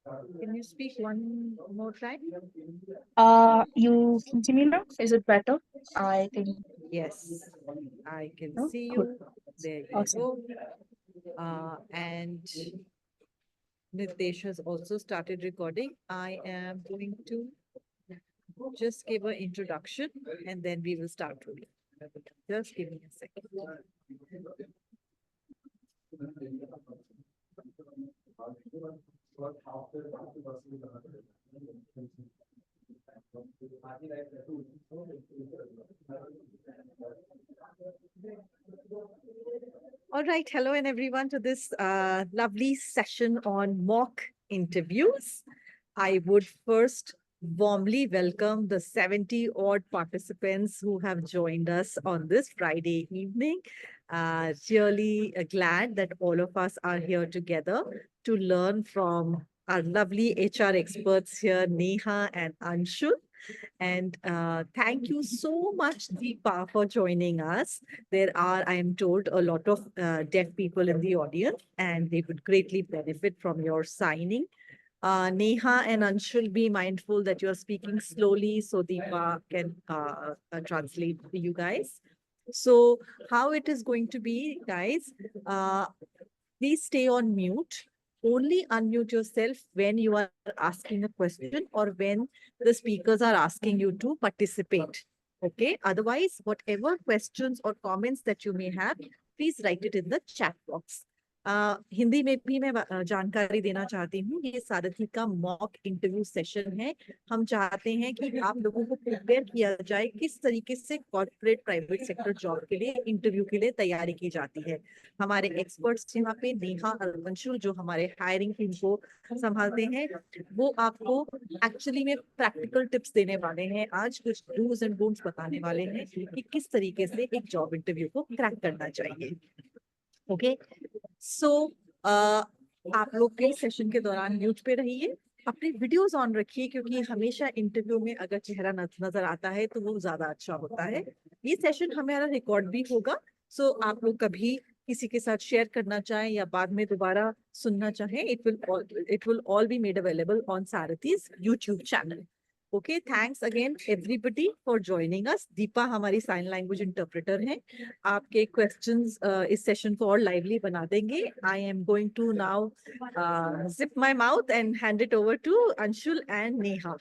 Can you speak one more time? You can see me now? Is it better? I think. Yes, I can No? see Cool. you. There you Awesome. go. And Nitesh has also started recording. I am going to just give an introduction and then we will start rolling. Just give me a second. All right. Hello, and everyone, to this lovely session on mock interviews. I would first warmly welcome the 70 odd participants who have joined us on this Friday evening. Really glad that all of us are here together to learn from our lovely HR experts here, Neha and Anshul. And thank you so much, Deepa, for joining us. There are, I am told, a lot of deaf people in the audience, and they would greatly benefit from your signing. Neha and Anshul, be mindful that you're speaking slowly so Deepa can translate for you guys. So, how it is going to be, guys? Uh, Please stay on mute. Only unmute yourself when you are asking a question or when the speakers are asking you to participate. Okay. Otherwise, whatever questions or comments that you may have, please write it in the chat box. Hindi में भी मैं जानकारी देना चाहती हूँ ये सारथी का mock interview session है हम चाहते हैं कि आप लोगों को प्रिपेयर किया जाए किस तरीके से कॉर्पोरेट प्राइवेट सेक्टर जॉब के लिए इंटरव्यू के लिए तैयारी की जाती है हमारे एक्सपर्ट्स यहाँ पे नेहा और अंशुल जो हमारे हायरिंग टीम को संभालते हैं वो आपको एक्चुअली में प्रैक्टिकल टिप्स देने वाले हैं आज कुछ डूज एंड डोंट्स बताने वाले हैं कि किस तरीके से एक जॉब इंटरव्यू को क्रैक करना चाहिए ओके सो आप लोग के सेशन के दौरान म्यूट पे रहिए अपने वीडियोस ऑन रखिए क्योंकि हमेशा इंटरव्यू में अगर चेहरा नजर आता है तो वो ज्यादा अच्छा होता है ये सेशन हमारा रिकॉर्ड भी होगा सो आप लोग कभी किसी के साथ शेयर करना चाहें या बाद में दोबारा सुनना चाहें it will all be made available on Sarathi's YouTube channel okay thanks again everybody for joining us Deepa हमारी साइन लैंग्वेज इंटरप्रेटर हैं आपके क्वेश्चंस इस सेशन को और लाइवली बना देंगे I am going to now zip my mouth and hand it over to Anshul and Neha.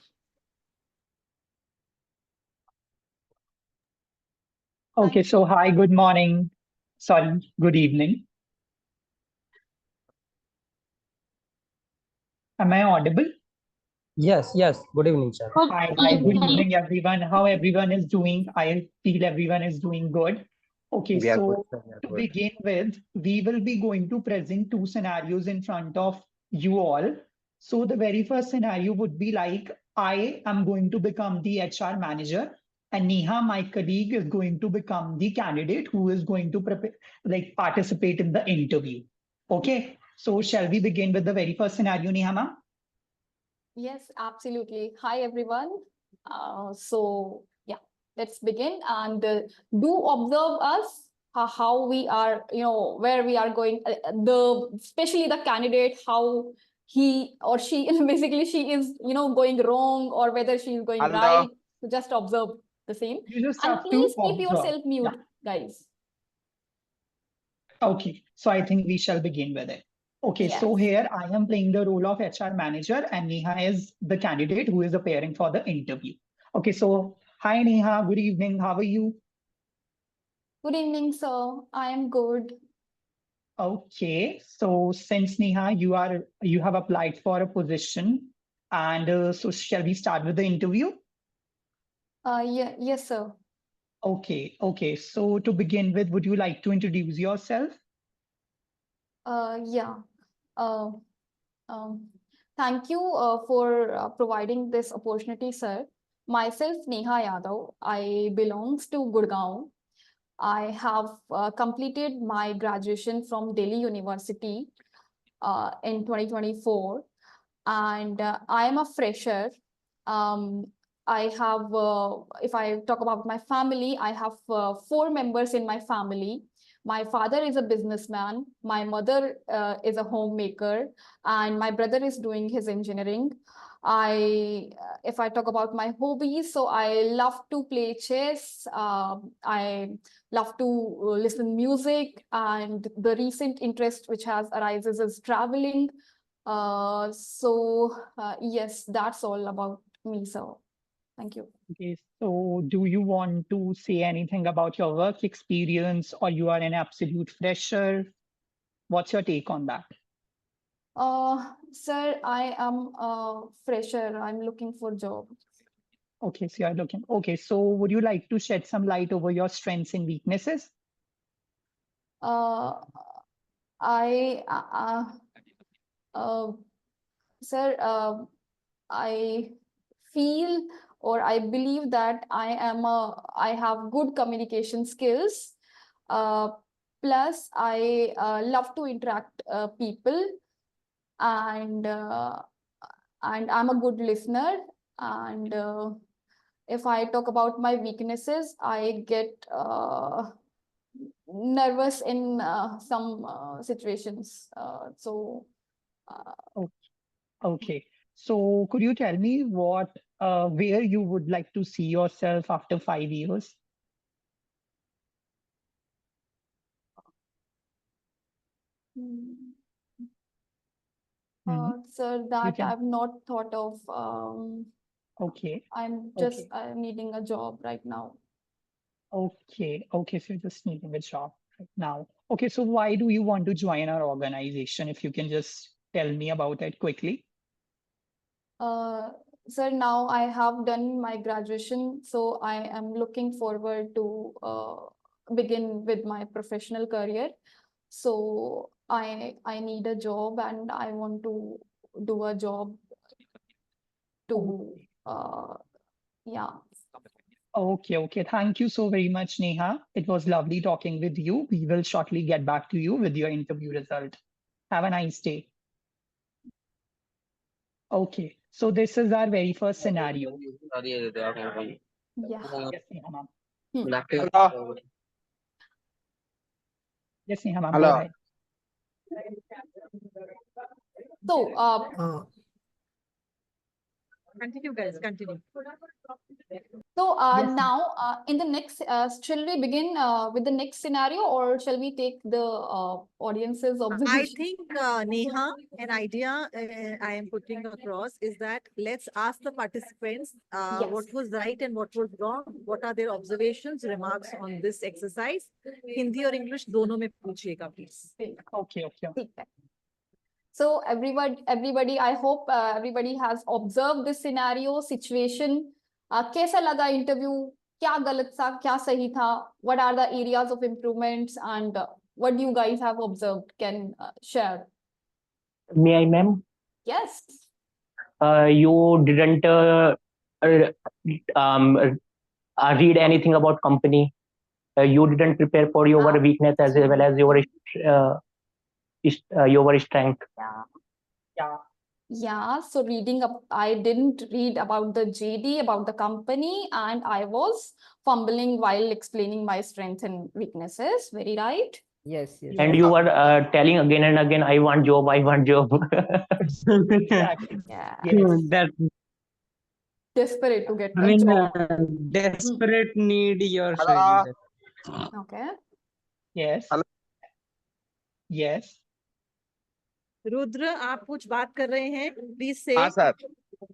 Okay, so hi, good morning. Sorry, good evening. Am I audible? Yes, yes. Good evening, sir. Hi, good evening, everyone. How everyone is doing? I feel everyone is doing good. Okay, We are good, so sir. We are to good. begin with, we will be going to present two scenarios in front of you all. So the very first scenario would be like, I am going to become the HR manager, and Neha, my colleague, is going to become the candidate who is going to prepare, like participate in the interview. Okay, so shall we begin with the very first scenario, Neha, ma'am? Yes, absolutely. Hi, everyone. Yeah, let's begin and do observe us how we are, where we are going. Especially the candidate, how he or she basically she is, going wrong or whether she is going Allah. right. So just observe the same, You just and have to please keep observe. yourself Yeah. mute, guys. Okay, so I think we shall begin with it. Okay, so Yes. here I am playing the role of HR manager, and Neha is the candidate who is appearing for the interview. Okay, so hi Neha, good evening. How are you? Good evening, sir. I am good. Okay, so since Neha, you have applied for a position, and so shall we start with the interview? Yeah, yes, sir. Okay. So to begin with, would you like to introduce yourself? Yeah. Uh, um, Thank you for providing this opportunity, sir. Myself, Neha Yadav. I belongs to Gurgaon. I have completed my graduation from Delhi University in 2024, and I am a fresher. Um, I have, if I talk about my family, I have 4 members in my family. My father is a businessman. My mother is a homemaker, and my brother is doing his engineering. If I talk about my hobbies, so I love to play chess. I love to listen music, and the recent interest which has arises is traveling. Yes, that's all about me, sir. Thank you. Okay, so do you want to say anything about your work experience, or you are an absolute fresher? What's your take on that? Sir, I am a fresher. I'm looking for job. Okay, so you're looking. Okay, so would you like to shed some light over your strengths and weaknesses? Uh, I Sir, I feel or I believe that I have good communication skills. Plus, I love to interact people, and I'm a good listener. And if I talk about my weaknesses, I get nervous in some situations. Okay, so could you tell me where you would like to see yourself after 5 years? Hmm. Hmm. Sir, You that can. I've not thought of. Okay, I'm okay, needing a job right now. okay. So you're just needing a job right now. Okay, so why do you want to join our organization? If you can just tell me about it quickly. Uh, Sir, now I have done my graduation, so I am looking forward to begin with my professional career. So I need a job, and I want to do a job Oh, to yeah. okay. Thank you so very much, Neha. It was lovely talking with you. We will shortly get back to you with your interview result. Have a nice day. Okay, so this is our very first scenario. Yeah. Yes, Neha ma'am. Hello. Yes, Neha ma'am, go Hello. ahead. So Continue, guys, continue. Yes, now in the next, shall we begin with the next scenario, or shall we take the audience's I observation? think, Neha, an idea I am putting across is that let's ask the participants Yes. what was right and what was wrong. What are their observations, remarks on this exercise? Hindi or English, दोनों में पूछिएगा, please. okay. ठीक है. So everybody, I hope everybody has observed this scenario, situation. कैसा लगा interview? क्या गलत था? क्या सही था? What are the areas of improvements, and what do you guys have observed? Can share? May I, ma'am? Yes. You didn't read anything about company. You didn't prepare for your weakness as well as your strength. Yeah. Yeah, so reading up, I didn't read about the JD, about the company, and I was fumbling while explaining my strengths and weaknesses. Very right? Yes, yes. And you were telling again and again, I want job. Exactly. Yeah. Yes. That Desperate to get I a mean, job. desperate need you're Hello. showing that. Okay. Yes. Hello. Yes. Rudra, आप कुछ बात कर रहे हैं? Please say. हाँ sir.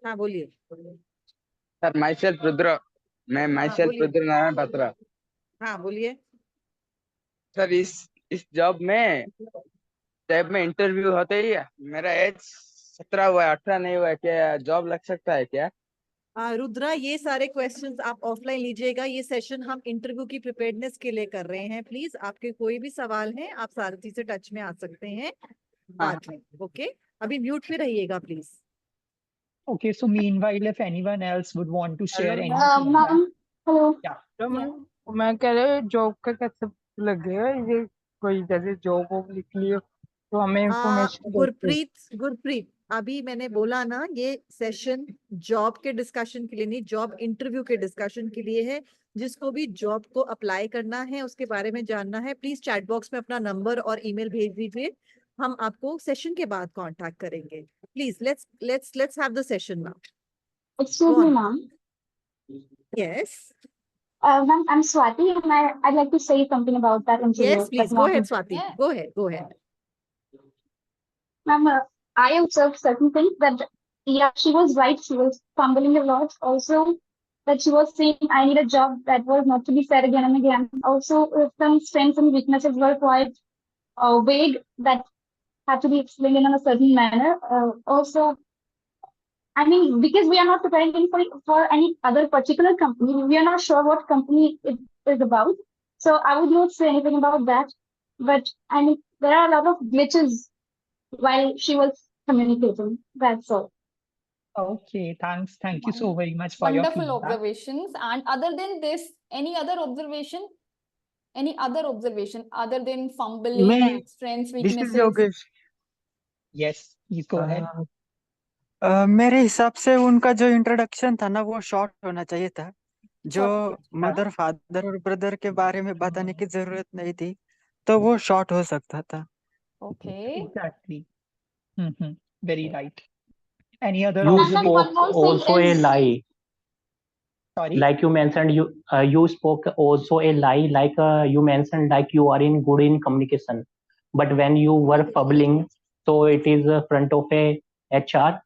हाँ, बोलिए. Sir myself Rudra. मैं myself बोलिए. रुद्र नारायण बत्रा. हाँ, बोलिए. सर इस जॉब में इंटरव्यू होते ही मेरा एज 17 हुआ है, 18 नहीं हुआ है. क्या जॉब लग सकता है क्या? रुद्रा, ये सारे क्वेश्चंस आप ऑफलाइन लीजिएगा. ये सेशन हम इंटरव्यू की प्रिपेयर्डनेस के लिए कर रहे हैं. प्लीज, आपके कोई भी सवाल हैं, आप सारथी से टच में आ सकते हैं बाद में. ओके, अभी म्यूट पे रहिएगा please. Okay, so meanwhile, if anyone else would want to share any Ma'am, hello. yeah. तो मैं कह रहा जॉब का कैसे लगेगा ये, कोई जैसे जॉब वॉब निकली हो तो हमें इंफॉर्मेशन गुरप्रीत, अभी मैंने बोला ना, ये सेशन जॉब के डिस्कशन के लिए नहीं, जॉब इंटरव्यू के डिस्कशन के लिए है। जिसको भी जॉब को अप्लाई करना है, उसके बारे में जानना है, प्लीज चैट बॉक्स में अपना नंबर और ईमेल भेज दीजिए। हम आपको सेशन के बाद कांटेक्ट करेंगे। Please let's have the session now. Excuse me, ma'am. Yes Ma'am, I'm Swati, and I'd like to say something about that interview. Yes please go ahead Swati, Yeah. Go ahead. Ma'am, I observed certain things that, yeah, she was right. She was fumbling a lot. Also, that she was saying, I need a job, that was not to be said again and again. Also, some strengths and weaknesses were quite vague, that had to be explained in a certain manner. Also, I mean, because we are not preparing for any other particular company, we are not sure what company it is about. So I would not say anything about that. But I mean, there are a lot of glitches while she was communicating. That's all. Okay, thanks. Thank you so very much for your Wonderful feedback. observations. And other than this, any other observation? Any other observation other than fumbling, मैं strengths, this is weaknesses? Yogesh. Yes, please go ahead. मेरे हिसाब से उनका जो introduction था ना वो short होना चाहिए था। जो Short. मदर फादर और ब्रदर के बारे में बताने की जरूरत नहीं थी, तो वो शॉर्ट हो सकता था। Okay. Exactly. Very right. Any other You And then observation? one spoke more thing also a is, lie, Sorry. like you mentioned. You spoke also a lie, like you mentioned like you are in good in communication, but when you were fumbling, so it is front of a HR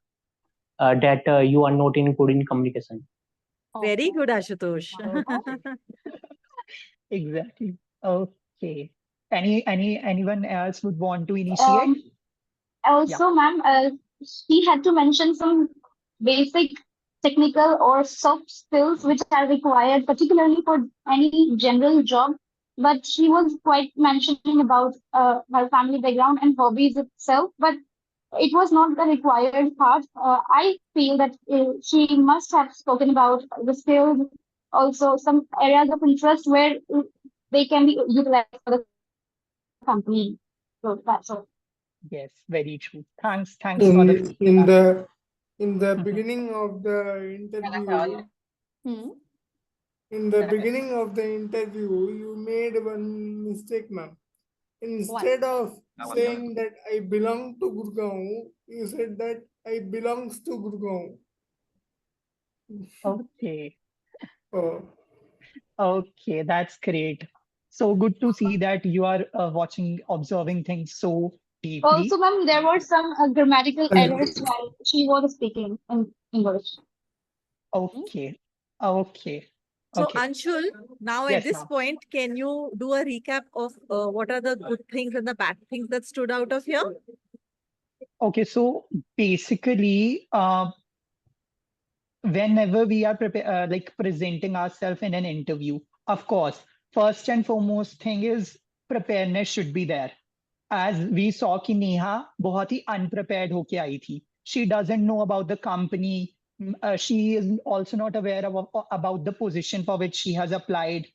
that you are not in good in communication. Very Okay. Good Ashutosh. Exactly. Okay. Anyone else would want to initiate? also, ma'am, she had to mention some basic technical or soft skills which are required, particularly for any general job. But she was quite mentioning about her family background and hobbies itself, but it was not the required part. I feel that she must have spoken about the skills, also some areas of interest where they can be utilized for the company. So that's all. Yes, very true. Thanks for the in in feedback. the in the Mhm. beginning of the interview Hmm. in the beginning of the interview you made one mistake, ma'am. Instead of saying that I belong to Gurgaon, you said that I belongs to Gurgaon. Okay. Oh, Okay, that's great. So good to see that you are watching, observing things so deeply. Also, ma'am, there were some grammatical thank errors you. while she was speaking in English. Okay. Okay. So Okay. Anshul, now at Yes, this ma'am. point, can you do a recap of what are the good things and the bad things that stood out of here? Okay, so basically, whenever we are like presenting ourselves in an interview, of course, first and foremost thing is preparedness should be there. As we saw कि नेहा बहुत ही unprepared होके आई थी. She doesn't know about the company. She is also not aware about the position for which she has applied.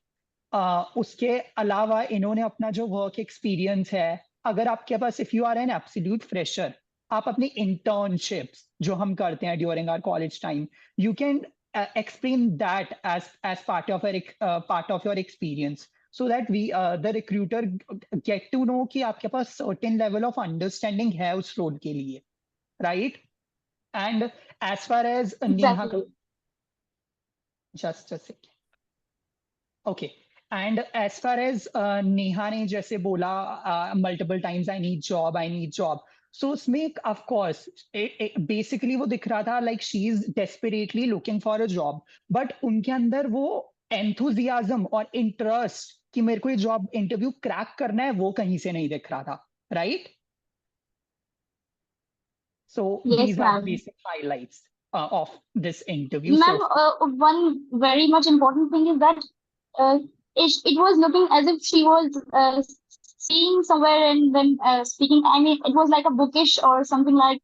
उसके अलावा इन्होंने अपना जो work experience है, अगर आपके पास if you are an absolute fresher, आप अपनी इंटर्नशिप्स जो हम करते हैं during our college time, you can explain that as part of your experience, so that we the recruiter get to know कि आपके पास certain level of understanding है उस रोल के लिए, right? And as far as Neha, Exactly. just a second. Okay. And as far as Neha ने जैसे बोला multiple times, I need job, I need job. So उसमें of course basically वो दिख रहा था like she is desperately looking for a job. But उनके अंदर वो enthusiasm और interest कि मेरे को ये job interview crack करना है, वो कहीं से नहीं दिख रहा था, right? So Yes, these are the ma'am. basic highlights of this interview. Ma'am, So one very much important thing is that it was looking as if she was seeing somewhere and then speaking. I mean, it was like a bookish or something like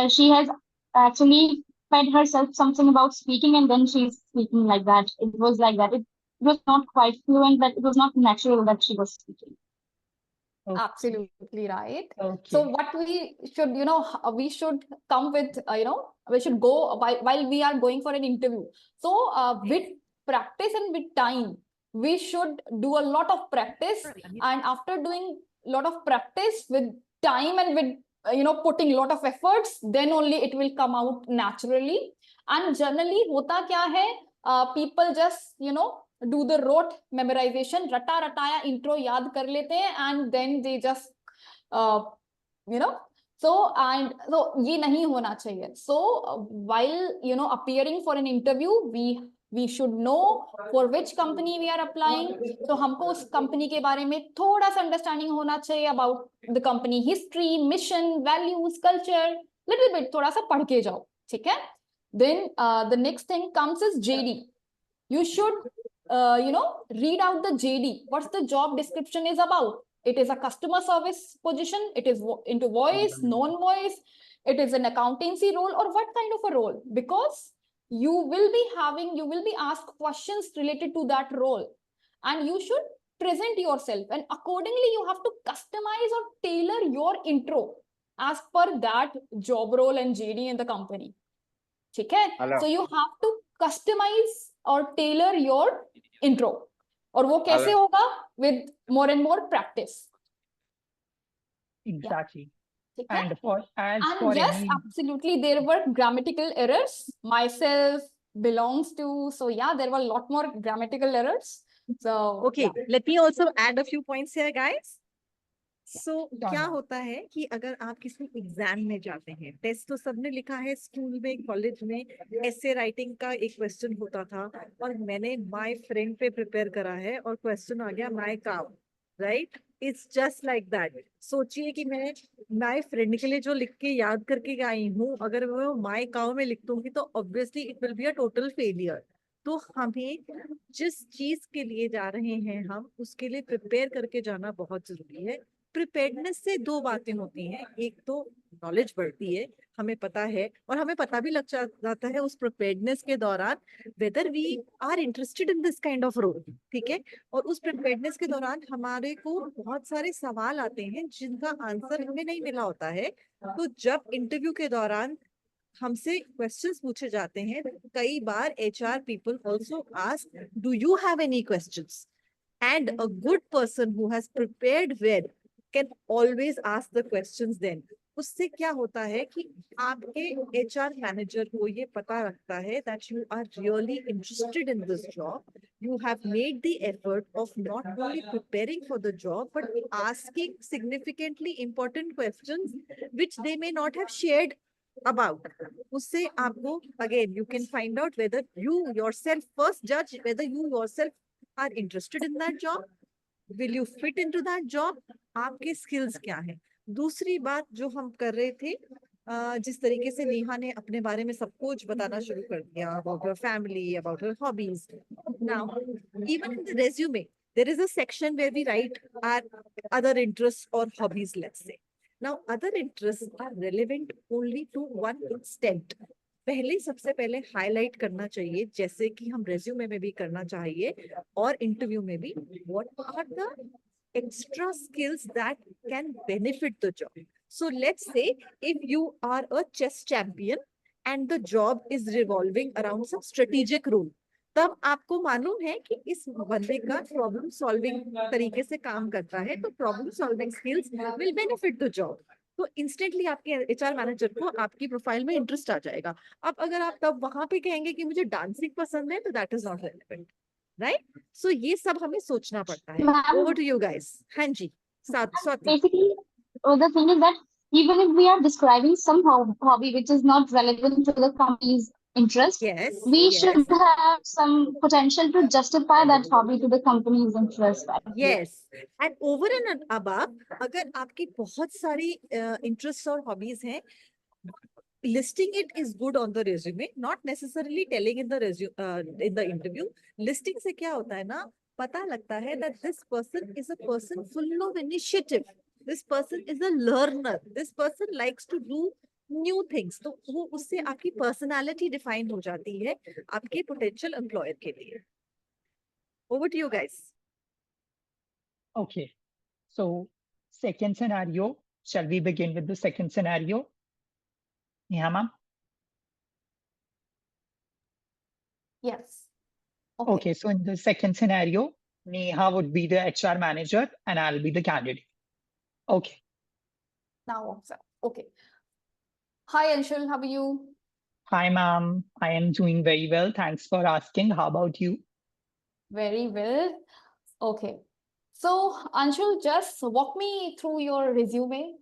she has actually fed herself something about speaking and then she's speaking like that. It was like that. It was not quite fluent, but it was not natural that she was speaking. Okay. Absolutely right. Okay. So what we should, we should come with, we should go while we are going for an interview. So with practice and with time, we should do a lot of practice. And after doing a lot of practice with time and with, putting a lot of efforts, then only it will come out naturally. And generally, hota kya hai, people just, do the rote memorization, रटा रटाया intro याद कर लेते हैं, and then they just you know so ये नहीं होना चाहिए. So while appearing for an interview, we should know for which company we are applying. So हमको उस company के बारे में थोड़ा सा understanding होना चाहिए about the company history, mission, values, culture, little bit, थोड़ा सा पढ़ के जाओ, ठीक है. Then the next thing comes is JD. You should read out the JD. What's the job description is about? It is a customer service position. It is into voice, non-voice. It is an accountancy role, or what kind of a role? Because you will be asked questions related to that role, and you should present yourself, and accordingly you have to customize or tailor your intro as per that job role and JD in the company. Okay? So you have to customize or tailor your intro. और वो कैसे होगा? With more and more practice. Exactly. Yeah. And for Yes, any absolutely, there were grammatical errors. Myself belongs to, so yeah, there were a lot more grammatical errors. So Okay, let me also add a few points here, guys. So क्या Done. होता है कि अगर आप किसी exam में जाते हैं, टेस्ट तो सबने लिखा है, स्कूल में, कॉलेज में ऐसे राइटिंग का एक क्वेश्चन होता था, और मैंने माय फ्रेंड पे प्रिपेयर करा है और क्वेश्चन आ गया my cow, right? It's just like that. सोचिए कि मैं माय फ्रेंड के लिए जो लिख के याद करके आई हूँ, अगर मैं माय काउ में लिख दूंगी तो obviously it will be a total failure. तो हमें जिस चीज के लिए जा रहे हैं हम उसके लिए प्रिपेयर करके जाना बहुत जरूरी है. प्रिपेयर्डनेस से दो बातें होती हैं. एक तो नॉलेज बढ़ती है, हमें पता है, और हमें पता भी लग जाता है उस प्रिपेयर्डनेस के दौरान whether we are interested in this kind of role. ठीक है. और उस प्रिपेयर्डनेस के दौरान हमारे को बहुत सारे सवाल आते हैं जिनका आंसर हमें नहीं मिला होता है. तो जब इंटरव्यू के दौरान हमसे क्वेश्चंस पूछे जाते हैं, कई बार HR people also ask, do you have any questions? And a good person who has prepared well can always ask the questions then. उससे क्या होता है कि आपके HR मैनेजर को ये पता रखता है that you are really interested in this job. You have made the effort of not only preparing for the job but asking significantly important questions which they may not have shared about. उससे आपको again you can find out whether you yourself first judge whether you yourself are interested in that job. Will you fit into that job? आपके skills क्या हैं? दूसरी बात जो हम कर रहे थे, जिस तरीके से नेहा ने अपने बारे में सब कुछ बताना शुरू कर दिया about her family, about her hobbies. Now, even in the resume, there is a section where we write our other interests or hobbies, let's say. Now, other interests are relevant only to one extent. पहले सबसे पहले highlight करना चाहिए, जैसे कि हम resume में भी करना चाहिए और इंटरव्यू में भी, what are the extra skills that can benefit the job. So let's say if you are a chess champion and the job is revolving around some strategic role, तब आपको मालूम है कि इस बंदे का प्रॉब्लम सॉल्विंग तरीके से काम करता है, तो problem solving skills will benefit the job. तो इंस्टेंटली आपके HR मैनेजर को आपकी प्रोफाइल में इंटरेस्ट आ जाएगा. अब अगर आप तब वहां पे कहेंगे कि मुझे डांसिंग पसंद है, तो that is not relevant, right? So ये सब हमें सोचना पड़ता है. Over to you guys. हाँ जी, Swati. Basically, the thing is that even if we are describing some hobby which is not relevant to the company's interest, Yes, we yes. should have some potential to justify that hobby to the company's interest. Yes, and over and above, अगर आपकी बहुत सारी interests और hobbies हैं, listing it is good on the resume, not necessarily telling in the in the interview. Listing से क्या होता है ना, पता लगता है that this person is a person full of initiative. This person is a learner. This person likes to do new things. तो वो उससे आपकी personality define हो जाती है आपके potential employer के लिए. Over to you guys. Okay. So second scenario. Shall we begin with the second scenario? Yeah, ma'am. Yes. Okay. Okay, so in the second scenario, Neha would be the HR manager and I'll be the candidate. Okay. Now observe. Okay. Hi, Anshul. How are you? Hi, ma'am. I am doing very well. Thanks for asking. How about you? Very well. Okay. So, Anshul, just walk me through your resume.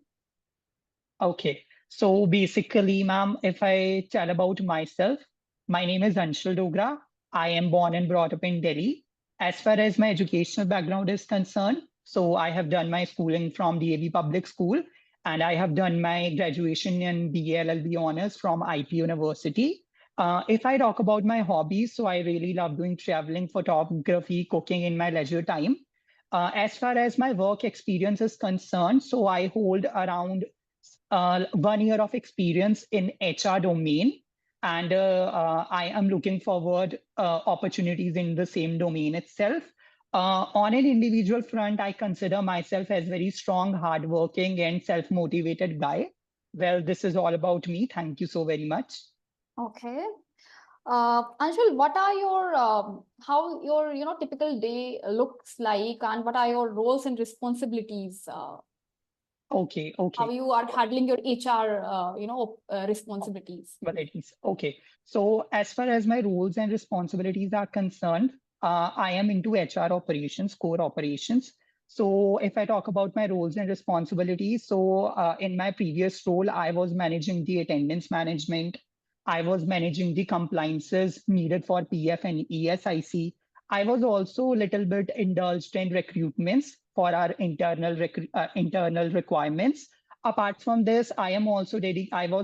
Okay. So basically, ma'am, if I tell about myself, my name is Anshul Dogra. I am born and brought up in Delhi. As far as my educational background is concerned, so I have done my schooling from DAV Public School and I have done my graduation in BA LLB honors from IP University. If I talk about my hobbies, so I really love doing traveling, photography, cooking in my leisure time. As far as my work experience is concerned, so I hold around 1 year of experience in HR domain, and I am looking forward opportunities in the same domain itself. On an individual front, I consider myself as very strong, hardworking, and self-motivated guy. Well, this is all about me. Thank you so very much. Okay. Anshul, what are your how your typical day looks like, and what are your roles and responsibilities? Okay, How okay. you are handling your HR responsibilities? Responsibilities. Okay. So as far as my roles and responsibilities are concerned, I am into HR operations, core operations. So if I talk about my roles and responsibilities, so in my previous role, I was managing the attendance management. I was managing the compliances needed for PF and ESIC. I was also a little bit indulged in recruitments for our internal requirements. Apart from this, I was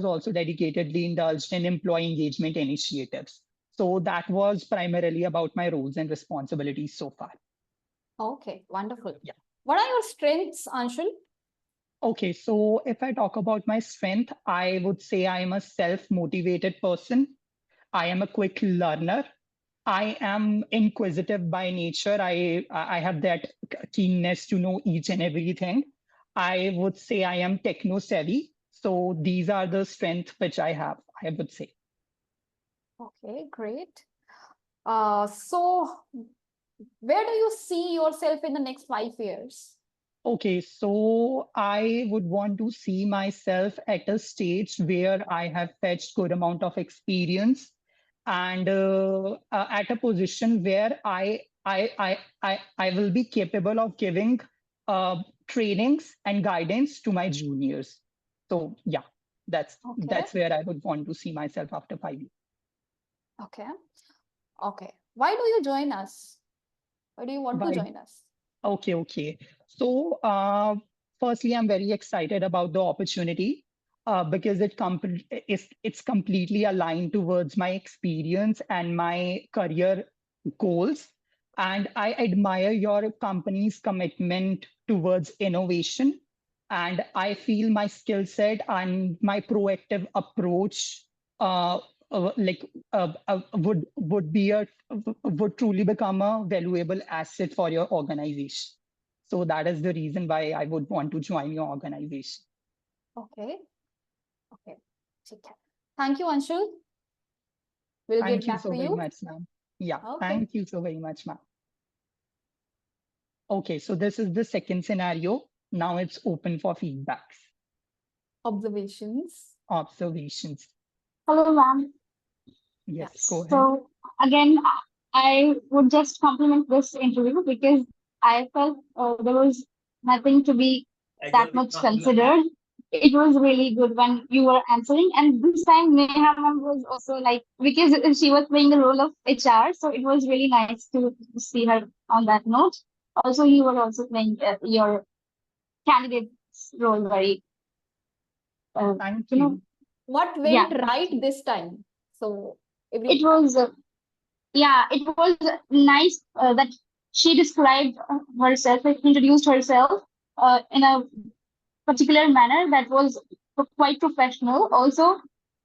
also dedicatedly indulged in employee engagement initiatives. So that was primarily about my roles and responsibilities so far. Okay, wonderful. Yeah. What are your strengths, Anshul? Okay, so if I talk about my strength, I would say I am a self-motivated person. I am a quick learner. I am inquisitive by nature. I have that keenness to know each and everything. I would say I am techno savvy. So these are the strengths which I have, I would say. Okay, great. So where do you see yourself in the next 5 years? Okay, so I would want to see myself at a stage where I have fetched good amount of experience and at a position where I will be capable of giving trainings and guidance to my juniors. So yeah, Okay. that's where I would want to see myself after 5 years. Okay. Okay. Why do you join us? Why do you want to Why? join us? Okay, okay. So, firstly, I'm very excited about the opportunity because it's completely aligned towards my experience and my career goals. And I admire your company's commitment towards innovation. And I feel my skill set and my proactive approach uh, like would truly become a valuable asset for your organization. So that is the reason why I would want to join your organization. Okay. Okay. Okay. Thank you, Anshul. We'll Thank get you back so to very you. much, ma'am. Yeah, Okay. thank you so very much, ma'am. Okay, so this is the second scenario. Now it's open for feedbacks, Observations. observations. Hello, ma'am. Yes, go ahead. So again, I would just compliment this interview because I felt there was nothing to be that much considered. It was really good when you were answering, and this time Neha ma'am was also like because she was playing the role of HR, so it was really nice to see her on that note. Also, you were also playing your candidate's role very, Thank you know, you. What yeah. went right this time? So It was. Yeah, it was nice that she described herself, like, introduced herself in a particular manner that was quite professional. Also,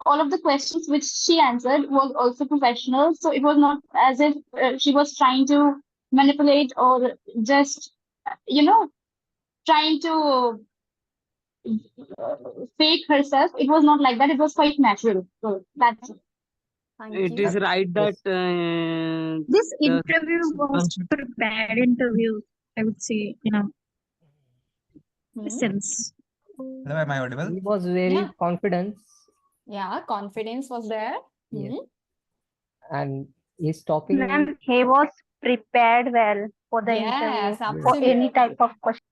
all of the questions which she answered was also professional. So it was not as if she was trying to manipulate or just, you know, trying to fake herself. It was not like that. It was quite natural. So that's it. Thank It you. is right that This the interview was prepared interview, I would say, Hmm? sense. Hello, am I audible? he was very Yeah. confident Yeah, confidence was there. Yes. Hmm? and he's talking. Ma'am, he was prepared well for the Yes, interview, for absolutely. any type of question.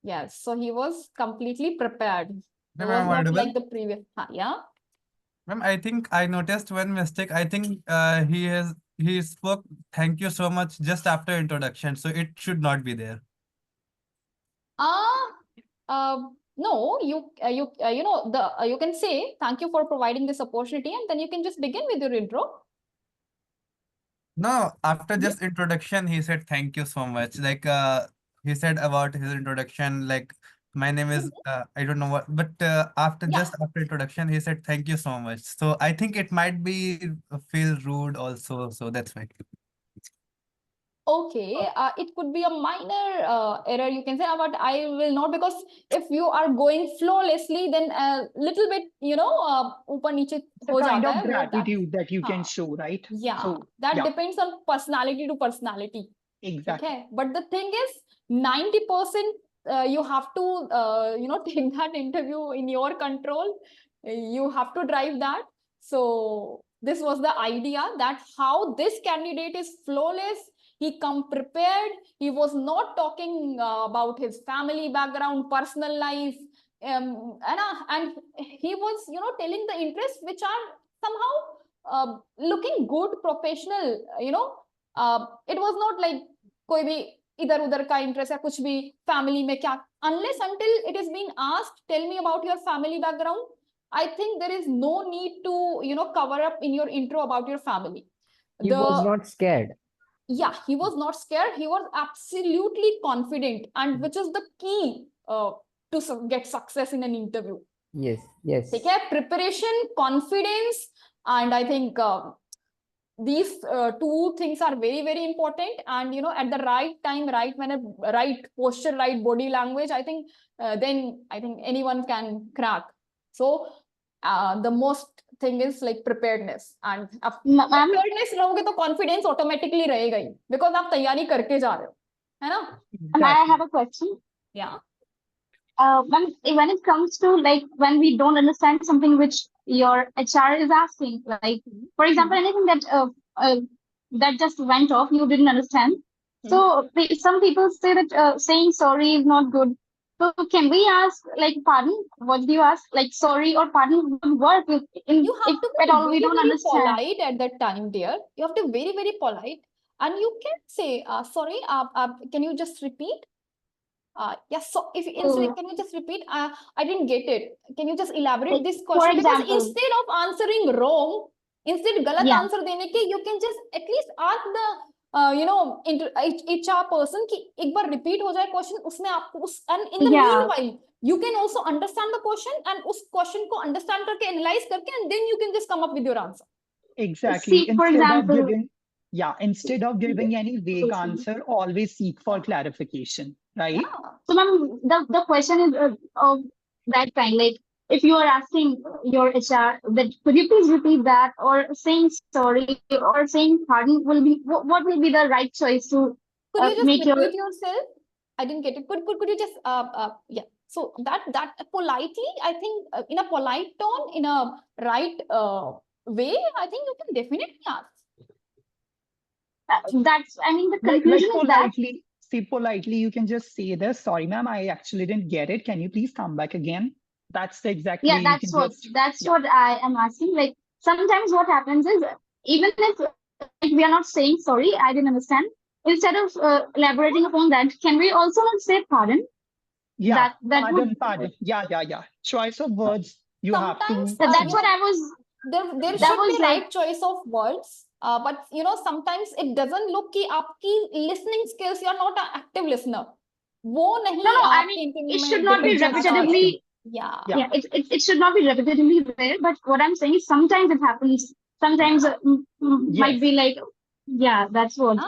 Yes, so he was completely prepared. It Ma'am, was am I not audible? like the previous. Yeah. Ma'am, I think I noticed one mistake. I think he spoke thank you so much just after introduction, so it should not be there. No, you can say thank you for providing this opportunity, and then you can just begin with your intro. No, after just introduction, he said thank you so much. Like he said about his introduction, like my name is I don't know what, but after Yeah. just after introduction, he said thank you so much. So I think it might be feel rude also. So that's why. Okay, it could be a minor error, you can say, but I will not, because if you are going flawlessly, then a little bit, ऊपर नीचे It's a हो kind जाता of है, वो that, gratitude that you can हाँ, show, right? yeah, So that yeah, depends on personality to personality. exactly. Okay, but the thing is, 90% you have to, take that interview in your control. You have to drive that. So this was the idea, that how this candidate is flawless. He come prepared. He was not talking about his family background, personal life, and he was, telling the interests which are somehow looking good, professional. It was not like कोई भी इधर उधर का interest है कुछ भी family में क्या unless until it is being asked, tell me about your family background. I think there is no need to cover up in your intro about your family. He was not scared. Yeah, he was not scared. He was absolutely confident, and which is the key to get success in an interview. Yes, yes. ठीक है, preparation, confidence, and I think these two things are very, very important. And at the right time, right right posture, right body language, I think then I think anyone can crack. So the most thing is like preparedness, and preparedness रहोगे तो confidence automatically रहेगा ही, because आप तैयारी करके जा रहे हो, है ना? I have a question. Yeah. When it comes to like when we don't understand something which your HR is asking, like for example, anything that just went off, you didn't understand. So some people say that saying sorry is not good. So can we ask like pardon? What do you ask? Like sorry or pardon would work if You have to at be all we very, don't very understand. polite at that time, dear. You have to be very, very polite, and you can say, sorry, can you just repeat? Yes, so if instead, can you just repeat? I didn't get it. Can you just elaborate this question? Because instead of answering wrong, instead galat answer dene ke, you can just at least ask the HR person कि एक बार repeat हो जाए question, उसमें आपको and in the meanwhile you can also understand the question, and उस question को understand करके analyze करके, and then you can just come up with your answer. Exactly. Instead of giving any vague answer, always seek for clarification, right? Yeah. So, ma'am, the question is of that kind, like if you are asking your HR that could you please repeat that, or saying sorry or saying pardon will be what will be the right choice to could you just make repeat yourself? I didn't get it. Could you just yeah. So that politely, I think in a polite tone, in a right way, I think you can definitely ask. That's, I mean, the conclusion like is that. Say politely, you can just say this. Sorry, ma'am, I actually didn't get it. Can you please come back again? That's the exact way you can That's what I am asking. Like sometimes what happens is, even if we are not saying sorry, I didn't understand. Instead of elaborating upon that, can we also not say pardon? Yeah, pardon. Yeah. Choice of words you have to. That's what I was. There should be right choice of words. But sometimes it doesn't look कि आपकी listening skills, you're not an active listener. वो नहीं. No, I mean it should not be repetitively. Yeah. It should not be repetitively there. But what I'm saying is sometimes it happens. Sometimes might be like, yeah, that's what.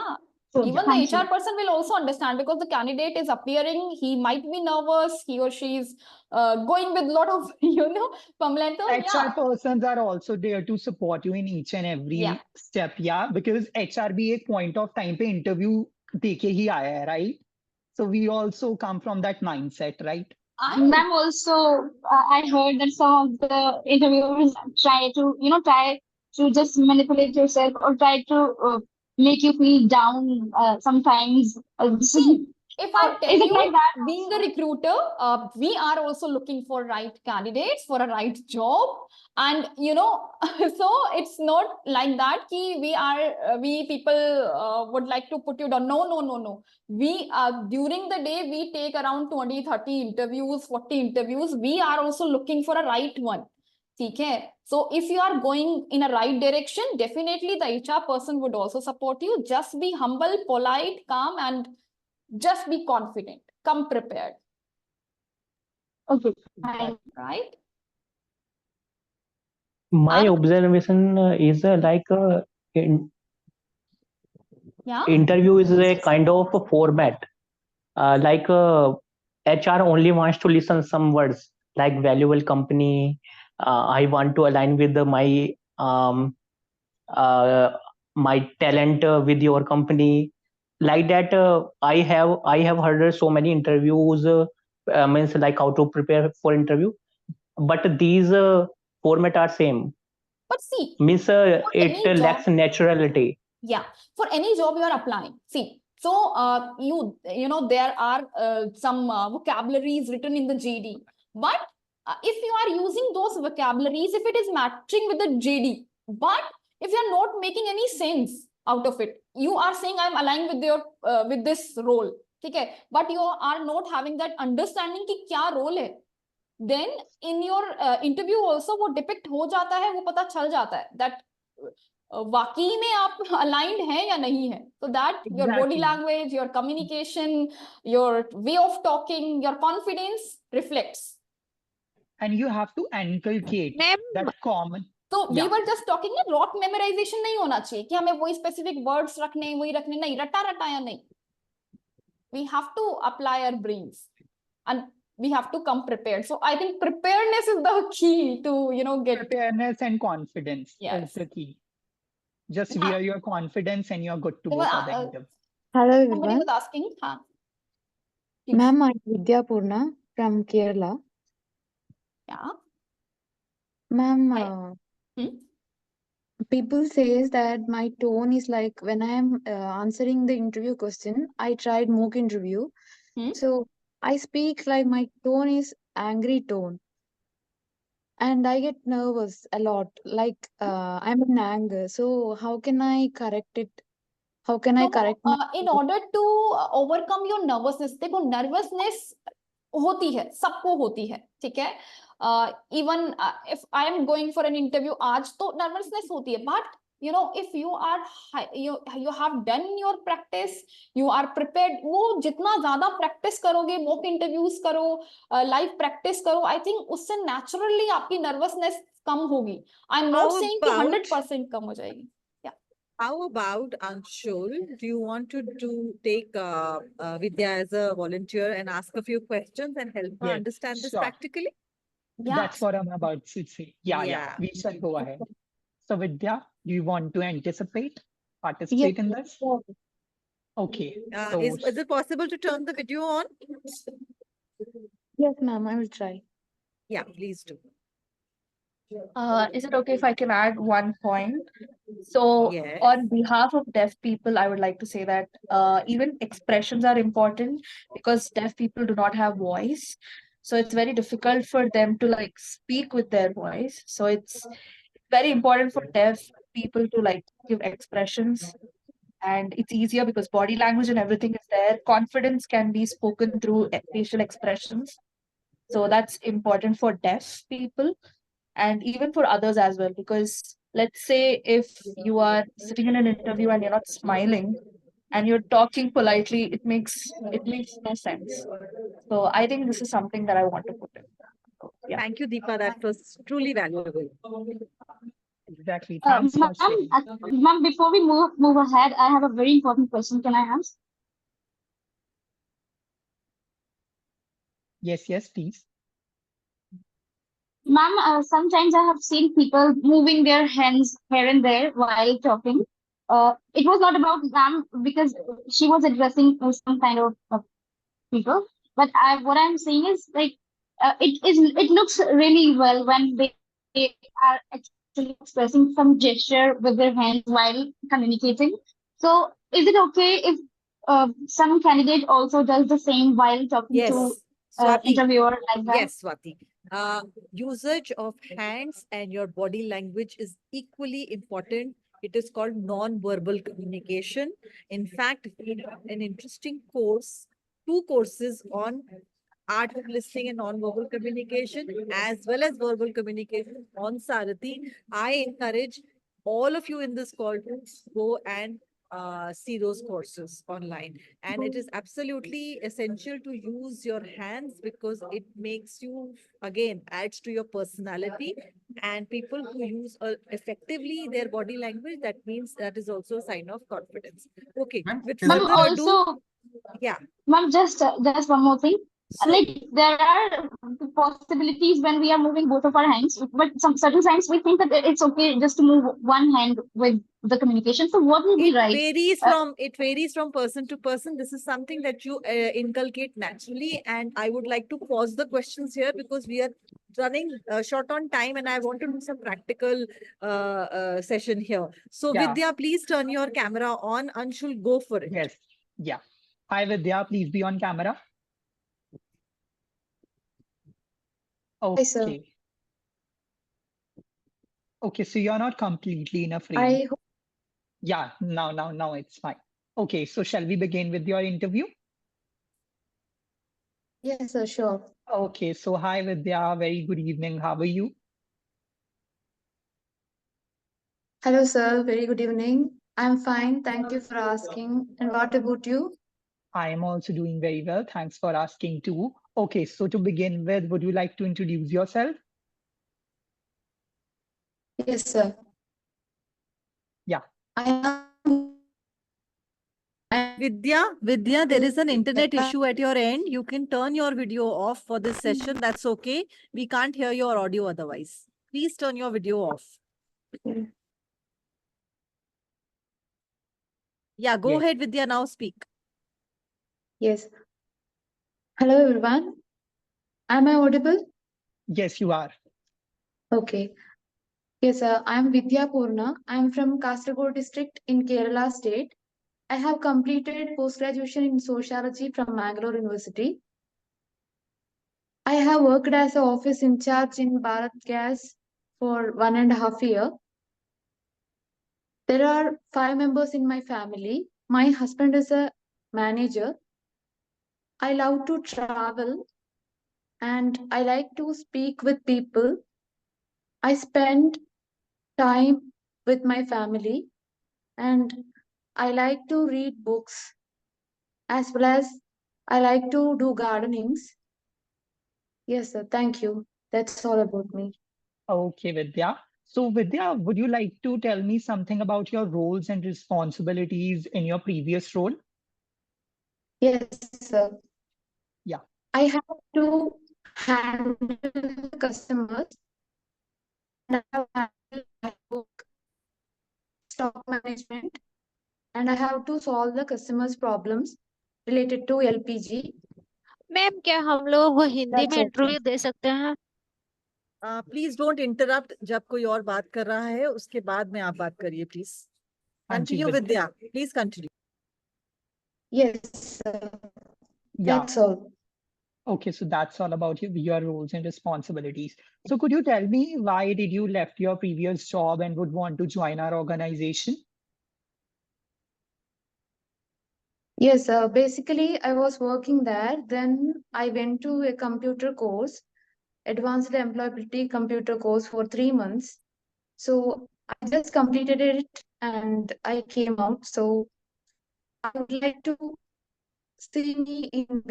So Even Thank the you. HR person will also understand, because the candidate is appearing, he might be nervous, he or she is going with a lot of, Pamela, HR persons are also there to support you in each and every Yeah. step. Yeah, because HR भी एक point of time पे interview देके ही आया है, right? So we also come from that mindset, right? Ma'am, also, I heard that some of the interviewers try to just manipulate yourself or try to make you feel down sometimes. See, if I tell Is it you, like that? being a recruiter, we are also looking for right candidates for a right job. And, so it's not like that we people would like to put you down. No, no, no, no. During the day, we take around 20, 30 interviews, 40 interviews. We are also looking for a right one. Okay. So if you are going in a right direction, definitely the HR person would also support you. Just be humble, polite, calm, and just be confident. Come prepared. Okay. Right? My observation is Yeah. interview is a kind of a format. HR only wants to listen some words like valuable company. I want to align with uh, my talent with your company. Like that, I have heard so many interviews. Means like how to prepare for interview, but these format are same. But see, Means for it any lacks job, naturality. yeah, for any job you are applying. See, so there are some vocabularies written in the JD, but if you are using those vocabularies, if it is matching with the JD, but if you are not making any sense out of it, you are saying I'm aligned with your with this role, okay, but you are not having that understanding कि क्या role है, then in your interview also वो depict हो जाता है, वो पता चल जाता है that वाकई में आप aligned हैं या नहीं है. So that your body language, your communication, your way of talking, your confidence reflects. And you have to inculcate that common. So we were just talking that rote memorization नहीं होना चाहिए कि हमें वही specific words रखने, वही रखने, नहीं रटा रटाया नहीं. We have to apply our brains and we have to come prepared. So I think preparedness is the key to get preparedness and confidence Yes. is the key. Just wear your confidence and you're good to go for the interview. Hello Somebody everyone. was asking, huh? Ma'am, I'm Vidya Purna from Kerala. Yeah. Ma'am, people says that my tone is like when I am answering the interview question, I tried mock interview. So I speak like my tone is angry tone. And I get nervous a lot, like I'm in anger. So how can I correct it? How can I correct my In order to overcome your nervousness, देखो nervousness होती है, सबको होती है, ठीक है? Even if I am going for an interview आज तो nervousness होती है, but if you are you have done your practice, you are prepared, वो जितना ज़्यादा practice करोगे, mock interviews करो, live practice करो, I think उससे naturally आपकी nervousness कम होगी. I'm not saying कि 100% कम हो जाएगी. How about Anshul? Do you want to take Vidya as a volunteer and ask a few questions and help her Yes, understand this sure. practically? That's what I'm about to say. Yeah. We shall go ahead. So Vidya, do you want to participate in this? Okay. So Is it possible to turn the video on? Yes, ma'am, I will try. Yeah, please do. Is it okay if I can add one point? So, on behalf of deaf people, I would like to say that even expressions are important because deaf people do not have voice. So, it's very difficult for them to speak with their voice. So, it's very important for deaf people to give expressions. And it's easier because body language and everything is there. Confidence can be spoken through facial expressions. So, that's important for deaf people and even for others as well, because let's say if you are sitting in an interview and you're not smiling and you're talking politely, it makes no sense. So I think this is something that I want to put in. Thank you, Deepa. That was truly valuable. Exactly. Thanks for sharing. Ma'am, before we move ahead, I have a very important question. Can I ask? Yes, yes, please. Ma'am, sometimes I have seen people moving their hands here and there while talking. It was not about ma'am because she was addressing some kind of people. But what I'm saying is like it looks really well when they are actually expressing some gesture with their hands while communicating. So is it okay if some candidate also does the same while talking to Yes, Swati. interviewer like that? Yes, Swati. Usage of hands and your body language is equally important. It is called non-verbal communication. In fact, we have an interesting course, two courses on art of listening and non-verbal communication, as well as verbal communication on Sarathi. I encourage all of you in this call to go and see those courses online. And it is absolutely essential to use your hands because it makes you, again, adds to your personality. And people who use effectively their body language, that means that is also a sign of confidence. Okay, Ma'am, with is it Ma'am, further ado, also, yeah. ma'am, just one more thing. So, Like there are possibilities when we are moving both of our hands, but some certain times we think that it's okay just to move one hand with the communication. So what will be right? it varies from person to person. This is something that you inculcate naturally, and I would like to pause the questions here because we are running short on time, and I want to do some practical session here. So, Yeah. Vidya, please turn your camera on. Anshul, go for it. Yes. Yeah. Hi, Vidya. Please be on camera. Hi, sir. Okay. Okay, so you're not completely in a frame. I hope Yeah, now it's fine. Okay, so shall we begin with your interview? yes, sir, sure. Okay, so hi Vidya, very good evening. How are you? Hello, sir. Very good evening. I'm fine. Thank you for asking. And what about you? I am also doing very well. Thanks for asking too. Okay, so to begin with, would you like to introduce yourself? Yes, sir. Yeah. Vidya, there is an internet issue at your end. You can turn your video off for this session. That's okay. We can't hear your audio otherwise. Please turn your video off. Yeah, go ahead, Vidya. Now speak. Yes. Hello, everyone. Am I audible? Yes, you are. Okay. Yes, sir. I'm Vidya Purna. I'm from Kasaragod district in Kerala state. I have completed post-graduation in sociology from Mangalore University. I have worked as an office in charge in Bharat Gas for 1.5 years. There are 5 members in my family. My husband is a manager. I love to travel and I like to speak with people. I spend time with my family and I like to read books as well as I like to do gardenings. Yes, sir. Thank you. That's all about me. Okay, Vidya. So, Vidya, would you like to tell me something about your roles and responsibilities in your previous role? Yes, sir. Yeah. I have to handle customers and I have handled my book, stock management, and I have to solve the customers' problems related to LPG. Ma'am क्या हम लोग Hindi That's में all. Interview दे सकते हैं? Please don't interrupt जब कोई और बात कर रहा है उसके बाद में आप बात करिए please continue Vidya please continue Yes, sir. Yeah. That's all. Okay, so that's all about your roles and responsibilities. So could you tell me why did you left your previous job and would want to join our organization? Yes, basically I was working there. Then I went to a computer course, advanced employability computer course for 3 months. So I just completed it and I came out. So I would like to see me in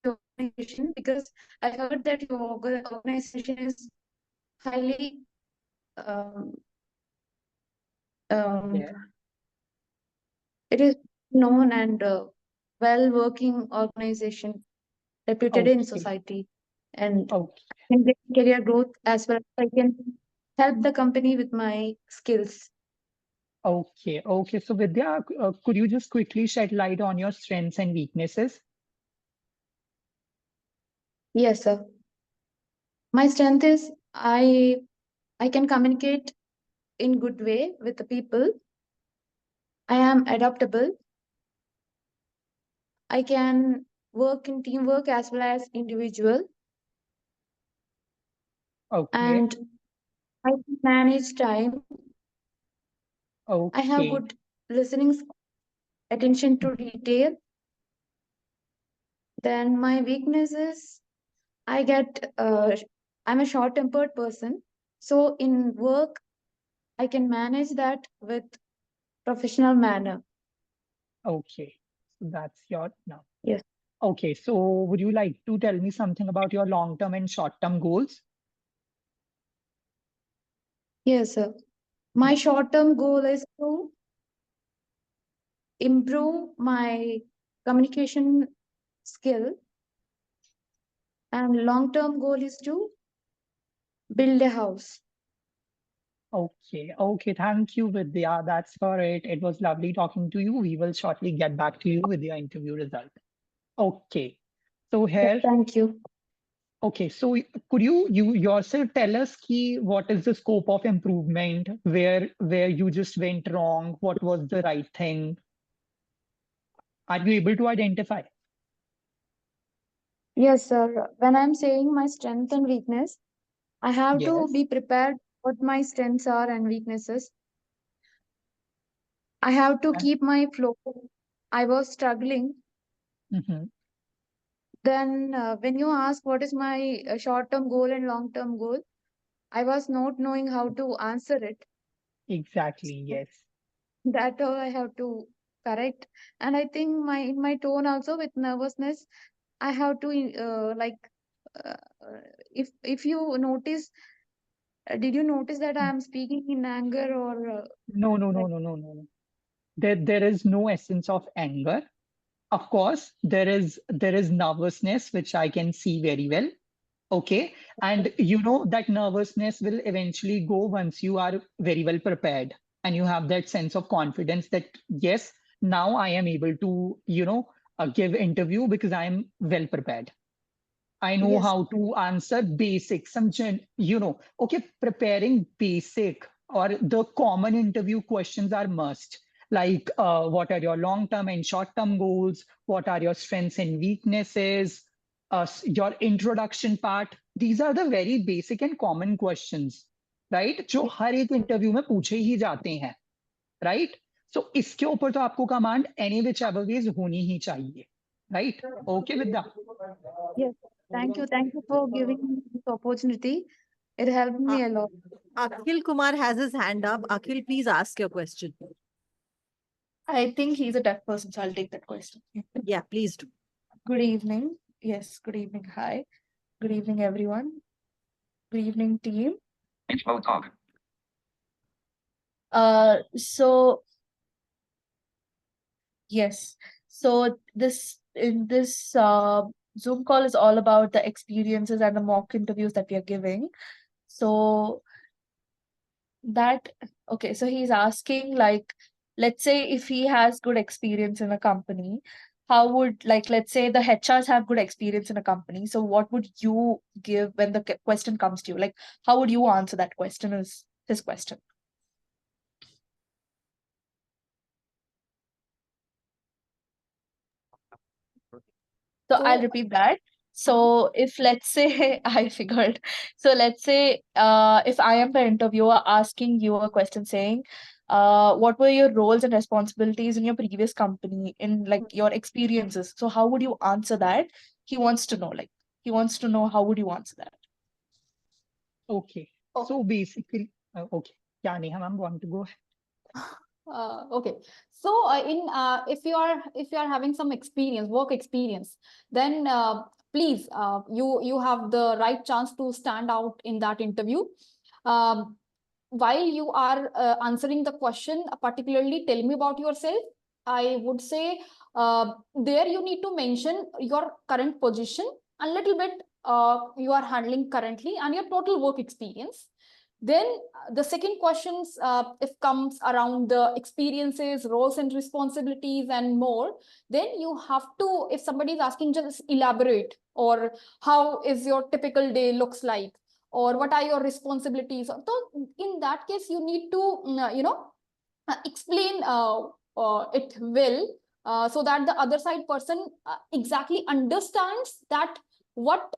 organization because I heard that your organization is highly Um, Yeah. it is known and well working organization, reputed in Okay. society, and Okay. can get career growth as well as I can help the company with my skills. Okay. Okay. So Vidya, could you just quickly shed light on your strengths and weaknesses? Yes, sir. My strength is I can communicate in good way with the people. I am adaptable. I can work in teamwork as well as individual, Okay. and I can manage time. I have Okay. good listening, attention to detail. Then my weakness is I get I'm a short-tempered person. So in work, I can manage that with professional manner. Okay. So that's your now. Yes. Okay. So would you like to tell me something about your long-term and short-term goals? Yes, sir. My short-term goal is to improve my communication skill, and long-term goal is to build a house. Okay. Okay. Thank you, Vidya. That's for it. It was lovely talking to you. We will shortly get back to you with your interview result. Okay. So here, Thank you. okay. So could you yourself tell us what is the scope of improvement, where you just went wrong, what was the right thing? Are you able to identify? Yes, sir. When I'm saying my strength and weakness, I have to Yes. be prepared what my strengths are and weaknesses. I have to keep my flow. I was struggling. Mhm. Then, when you ask what is my short-term goal and long-term goal, I was not knowing how to answer it. Exactly. Yes. That all I have to correct. And I think in my tone also with nervousness, I have to uh, if you notice, did you notice that I am speaking in anger or No, no, no, like? no, no, no, no. There is no essence of anger. Of course, there is nervousness, which I can see very well. Okay. And you know that nervousness will eventually go once you are very well prepared and you have that sense of confidence that, yes, now I am able to, give interview because I am well prepared. I know Yes. how to answer basic, okay, preparing basic or the common interview questions are must. Like, what are your long-term and short-term goals? What are your strengths and weaknesses? Your introduction part. These are the very basic and common questions, right? जो हर एक interview में पूछे ही जाते हैं, right? So इसके ऊपर तो आपको कमांड any whichever ways होनी ही चाहिए, right? Okay, Vidya. Yes. Thank you. Thank you for giving me this opportunity. It helped me a lot. Akhil Kumar has his hand up. Akhil, please ask your question. I think he's a deaf person, so I'll take that question. Yeah, please do. Good evening. Yes, good evening. Hi. Good evening, everyone. Good evening, team. So yes. So this Zoom call is all about the experiences and the mock interviews that we are giving. So okay, so he's asking, like, let's say if he has good experience in a company, how would, like, let's say the HRs have good experience in a company. So what would you give when the question comes to you? Like, how would you answer that question is his question. So I'll repeat that. So if let's say I figured, so let's say if I am the interviewer asking you a question saying, what were your roles and responsibilities in your previous company in like your experiences? So how would you answer that? He wants to know, like he wants to know how would you answer that? Okay. So basically, okay. Yeah, Neha, ma'am, want to go ahead? Okay, so if you are having some experience, work experience, then please you have the right chance to stand out in that interview. Um, while you are answering the question, particularly tell me about yourself, I would say there you need to mention your current position, a little bit you are handling currently, and your total work experience. Then the second questions, if comes around the experiences, roles and responsibilities and more, then you have to, if somebody is asking, just elaborate, or how is your typical day looks like, or what are your responsibilities. So in that case, you need to, explain it well, so that the other side person exactly understands that what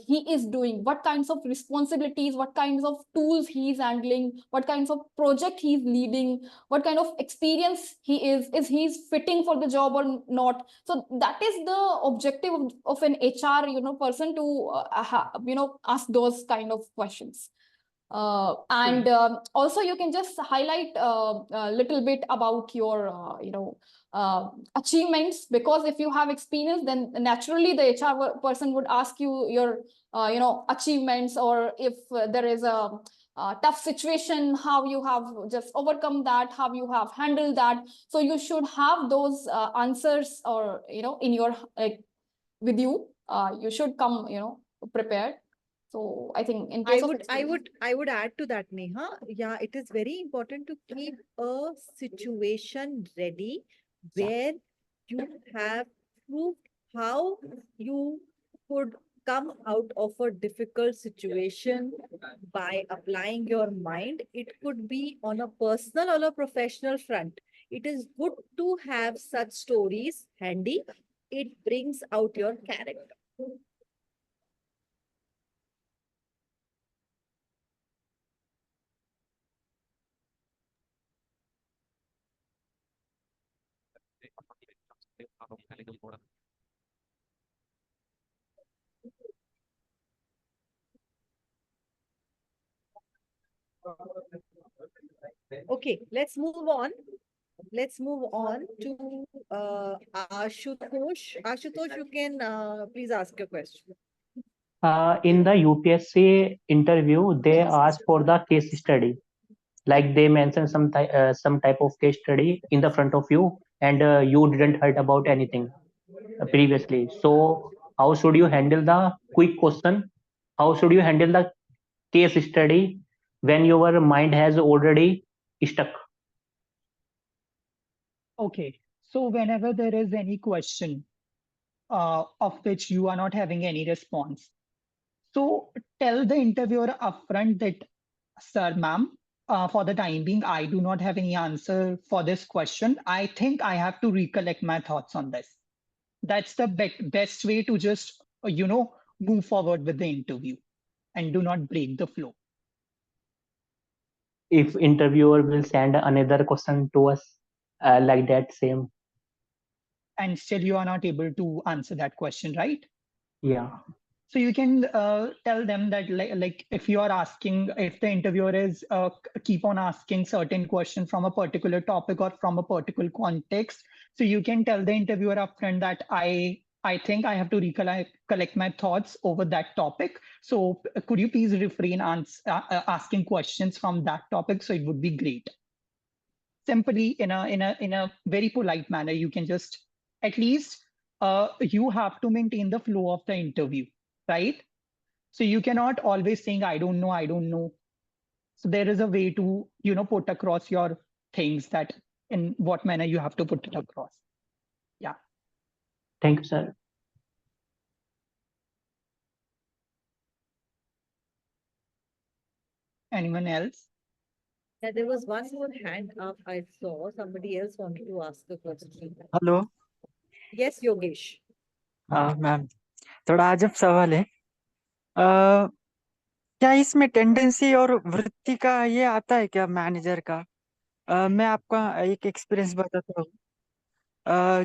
he is doing, what kinds of responsibilities, what kinds of tools he is handling, what kinds of project he is leading, what kind of experience he is he's fitting for the job or not. So that is the objective of an HR person to ask those kind of questions. And also you can just highlight a little bit about your achievements, because if you have experience, then naturally the HR person would ask you your achievements, or if there is a tough situation, how you have just overcome that, how you have handled that. So you should have those answers, or in your with you. You should come prepared. So I think in case I would add to that, Neha. Yeah, it is very important to keep a situation ready where you have proved how you could come out of a difficult situation by applying your mind. It could be on a personal or a professional front. It is good to have such stories handy. It brings out your character. Okay, let's move on. Let's move on to Ashutosh. Ashutosh, you can please ask your question. In the UPSC interview, they ask for the case study. Like they mention some type of case study in the front of you, and you didn't heard about anything previously. So how should you handle the quick question? How should you handle the case study when your mind has already stuck? Okay, so whenever there is any question of which you are not having any response, so tell the interviewer upfront that, sir, ma'am, for the time being, I do not have any answer for this question. I think I have to recollect my thoughts on this. That's the best way to just, move forward with the interview and do not break the flow. If interviewer will send another question to us like that same. And still you are not able to answer that question, right? Yeah. So you can tell them that like if you are asking, if the interviewer is keep on asking certain questions from a particular topic or from a particular context, so you can tell the interviewer upfront that I think I have to collect my thoughts over that topic. So could you please refrain asking questions from that topic? So it would be great. Simply in a very polite manner, you can just at least you have to maintain the flow of the interview, right? So you cannot always saying I don't know, I don't know. So there is a way to put across your things, that in what manner you have to put it across. Yeah. Thank you, sir. Anyone else? Yeah, there was one more hand up I saw. Somebody else wanted to ask a question. Hello Yes, Yogesh. Ma'am, थोड़ा अजब सवाल है। क्या इसमें tendency और वृत्ति का ये आता है क्या मैनेजर का? मैं आपका एक एक्सपीरियंस बताता हूँ।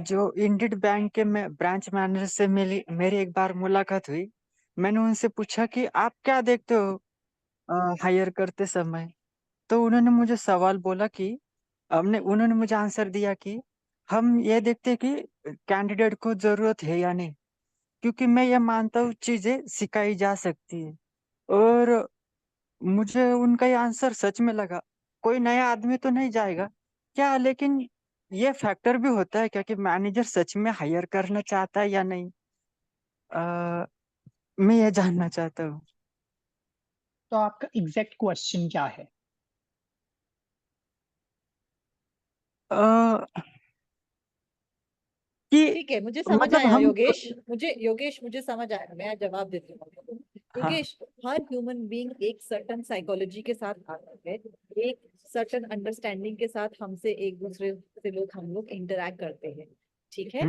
जो इंडिड बैंक के ब्रांच मैनेजर से मेरी एक बार मुलाकात हुई। मैंने उनसे पूछा कि आप क्या देखते हो हायर करते समय? तो उन्होंने मुझे सवाल बोला कि उन्होंने मुझे आंसर दिया कि हम ये देखते हैं कि कैंडिडेट को जरूरत है या नहीं, क्योंकि मैं ये मानता हूँ चीजें सिखाई जा सकती है। और मुझे उनका ये आंसर सच में लगा। कोई नया आदमी तो नहीं जाएगा क्या, लेकिन ये फैक्टर भी होता है क्या कि मैनेजर सच में हायर करना चाहता है या नहीं। मैं ये जानना चाहता हूँ। तो आपका एग्जैक्ट क्वेश्चन क्या है? ठीक है, मुझे समझ मतलब आया हम योगेश मुझे समझ आया, मैं जवाब देती हूँ। योगेश, हर ह्यूमन बीइंग एक सर्टन साइकोलॉजी के साथ आता है, एक सर्टन अंडरस्टैंडिंग के साथ हमसे एक दूसरे से हम लोग इंटरेक्ट करते हैं, ठीक है।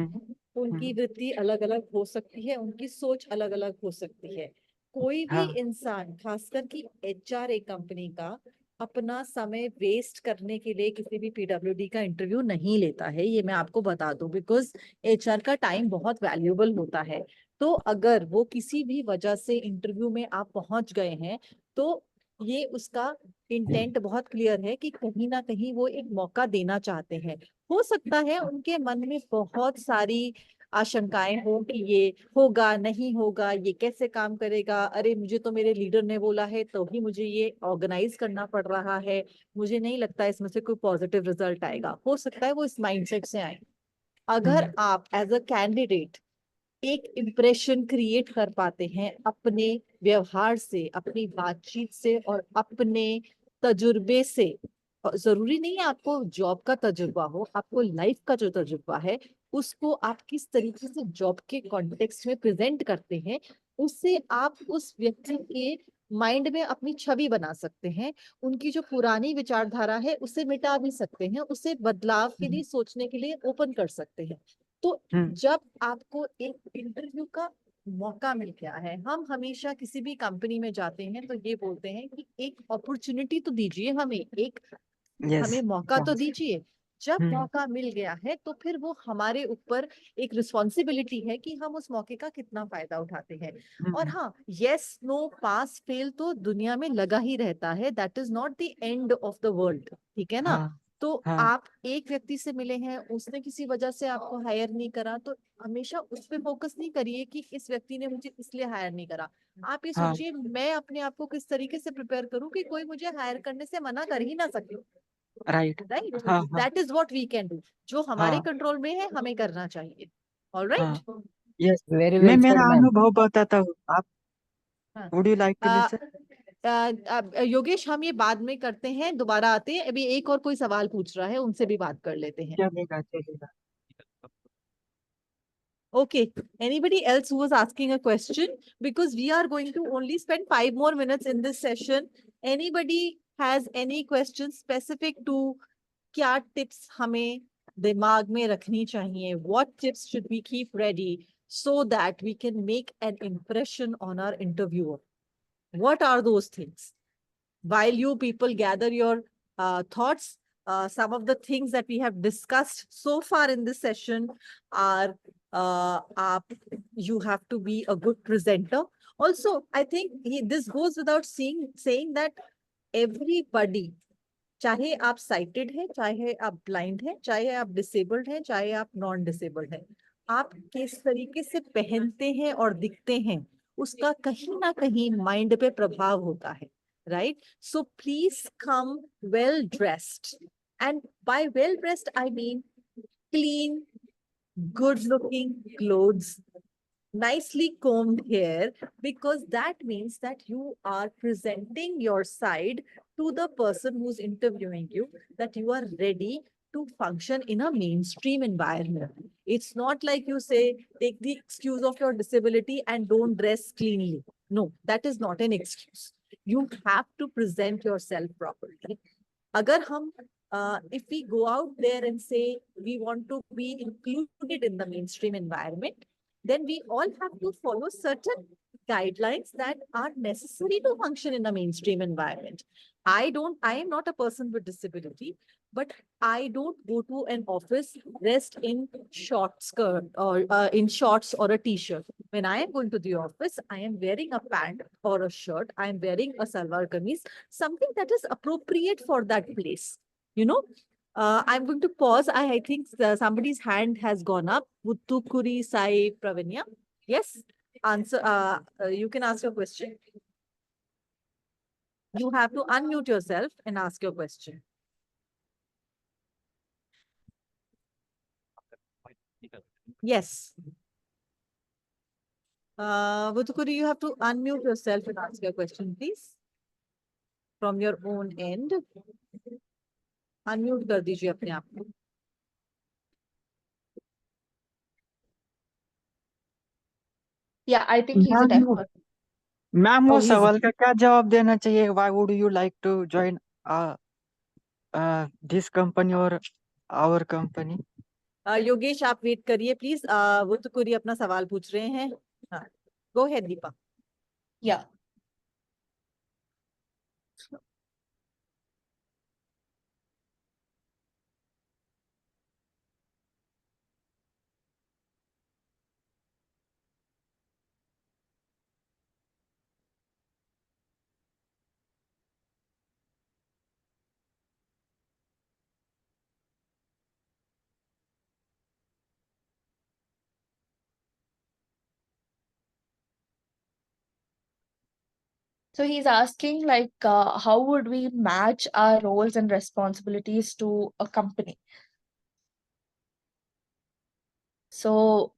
उनकी वृत्ति अलग अलग हो सकती है, उनकी सोच अलग अलग हो सकती है। कोई भी इंसान, खासकर कि एचआर एक कंपनी का, अपना समय वेस्ट करने के लिए किसी भी पीडब्ल्यूडी का इंटरव्यू नहीं लेता है, ये मैं आपको बता दूं, बिकॉज एचआर का टाइम बहुत वैल्यूएबल होता है। तो अगर वो किसी भी वजह से इंटरव्यू में आप पहुंच गए हैं, तो ये उसका इंटेंट बहुत क्लियर है कि कहीं ना कहीं वो एक मौका देना चाहते हैं। हो सकता है उनके मन में बहुत सारी आशंकाएं हो कि ये होगा नहीं होगा, ये कैसे काम करेगा, अरे मुझे तो मेरे लीडर ने बोला है तो ही मुझे ये ऑर्गेनाइज करना पड़ रहा है, मुझे नहीं लगता इसमें से कोई पॉजिटिव रिजल्ट आएगा। हो सकता है वो इस माइंडसेट से आए। अगर आप एज अ कैंडिडेट एक इम्प्रेशन क्रिएट कर पाते हैं अपने व्यवहार से, अपनी बातचीत से और अपने तजुर्बे से, और जरूरी नहीं है आपको जॉब का तजुर्बा हो, आपको लाइफ का जो तजुर्बा है उसको आप किस तरीके से जॉब के कॉन्टेक्स्ट में प्रेजेंट करते हैं, उससे आप उस व्यक्ति के माइंड में अपनी छवि बना सकते हैं। उनकी जो पुरानी विचारधारा है उसे मिटा भी सकते हैं, उसे बदलाव के लिए सोचने के लिए ओपन कर सकते हैं। तो जब आपको एक इंटरव्यू का मौका मिल गया है, हम हमेशा किसी भी कंपनी में जाते हैं तो ये बोलते हैं कि एक अपॉर्चुनिटी तो दीजिए हमें, एक हमें मौका तो दीजिए। जब मौका मिल गया है तो फिर वो हमारे ऊपर एक रिस्पॉन्सिबिलिटी है कि हम उस मौके का कितना फायदा उठाते हैं। और हाँ, यस नो पास फेल तो दुनिया में लगा ही रहता है, that is not the end of the world, ठीक है ना। तो आप एक व्यक्ति से मिले हैं, उसने किसी वजह से आपको हायर नहीं करा, तो हमेशा उस पर फोकस नहीं करिए कि इस व्यक्ति ने मुझे इसलिए हायर नहीं करा। आप ये सोचिए मैं अपने आप को किस तरीके से प्रिपेयर करूं कि कोई मुझे हायर करने से मना कर ही ना सके। Right that is what we can do. जो हमारे कंट्रोल में है हमें करना चाहिए। ऑलराइट, यस, वेरी मैं वेल सेड मेरा मैम। अनुभव बताता हूँ। आप would you like to listen? Yogesh, हम ये बाद में करते हैं, दोबारा आते हैं, अभी एक और कोई सवाल पूछ रहा है, उनसे भी बात कर लेते हैं। चलेगा चलेगा। Okay, anybody else who was asking a question? Because we are going to only spend 5 more minutes in this session. Anybody has any questions specific to क्या tips हमें दिमाग में रखनी चाहिए? What tips should we keep ready so that we can make an impression on our interviewer? What are those things? While you people gather your thoughts, some of the things that we have discussed so far in this session are you have to be a good presenter. Also, I think this goes without saying that everybody, चाहे आप cited हैं, चाहे आप blind हैं, चाहे आप disabled हैं, चाहे आप नॉन डिसेबल्ड हैं, आप किस तरीके से पहनते हैं और दिखते हैं उसका कहीं ना कहीं माइंड पे प्रभाव होता है, right. So please come well dressed, and by well dressed I mean clean, good looking clothes, nicely combed hair, because that means that you are presenting your side to the person who's interviewing you, that you are ready to function in a mainstream environment. It's not like you say, take the excuse of your disability and don't dress cleanly. No, that is not an excuse. You have to present yourself properly. Agar hum if we go out there and say we want to be included in the mainstream environment, then we all have to follow certain guidelines that are necessary to function in a mainstream environment. I am not a person with disability, but I don't go to an office dressed in short skirt or in shorts or a t-shirt. When I am going to the office, I am wearing a pant or a shirt. I am wearing a salwar kameez, something that is appropriate for that place. You know, I'm going to pause. I think somebody's hand has gone up. Muttukuri Sai Pravanya. Yes, answer. You can ask your question. You have to unmute yourself and ask your question. Yes. Vutukuri, you have to unmute yourself and ask your question, please. From your own end. Unmute कर दीजिए अपने आप को. Yeah, I think he's a deaf person. Ma'am वो Oh, he's- सवाल का क्या जवाब देना चाहिए? Why would you like to join this company or our company? Yogesh आप वेट करिए प्लीज. वुतुकुरी अपना सवाल पूछ रहे हैं. हाँ, go ahead Deepa. Yeah. So he's asking like, how would we match our roles and responsibilities to a company? So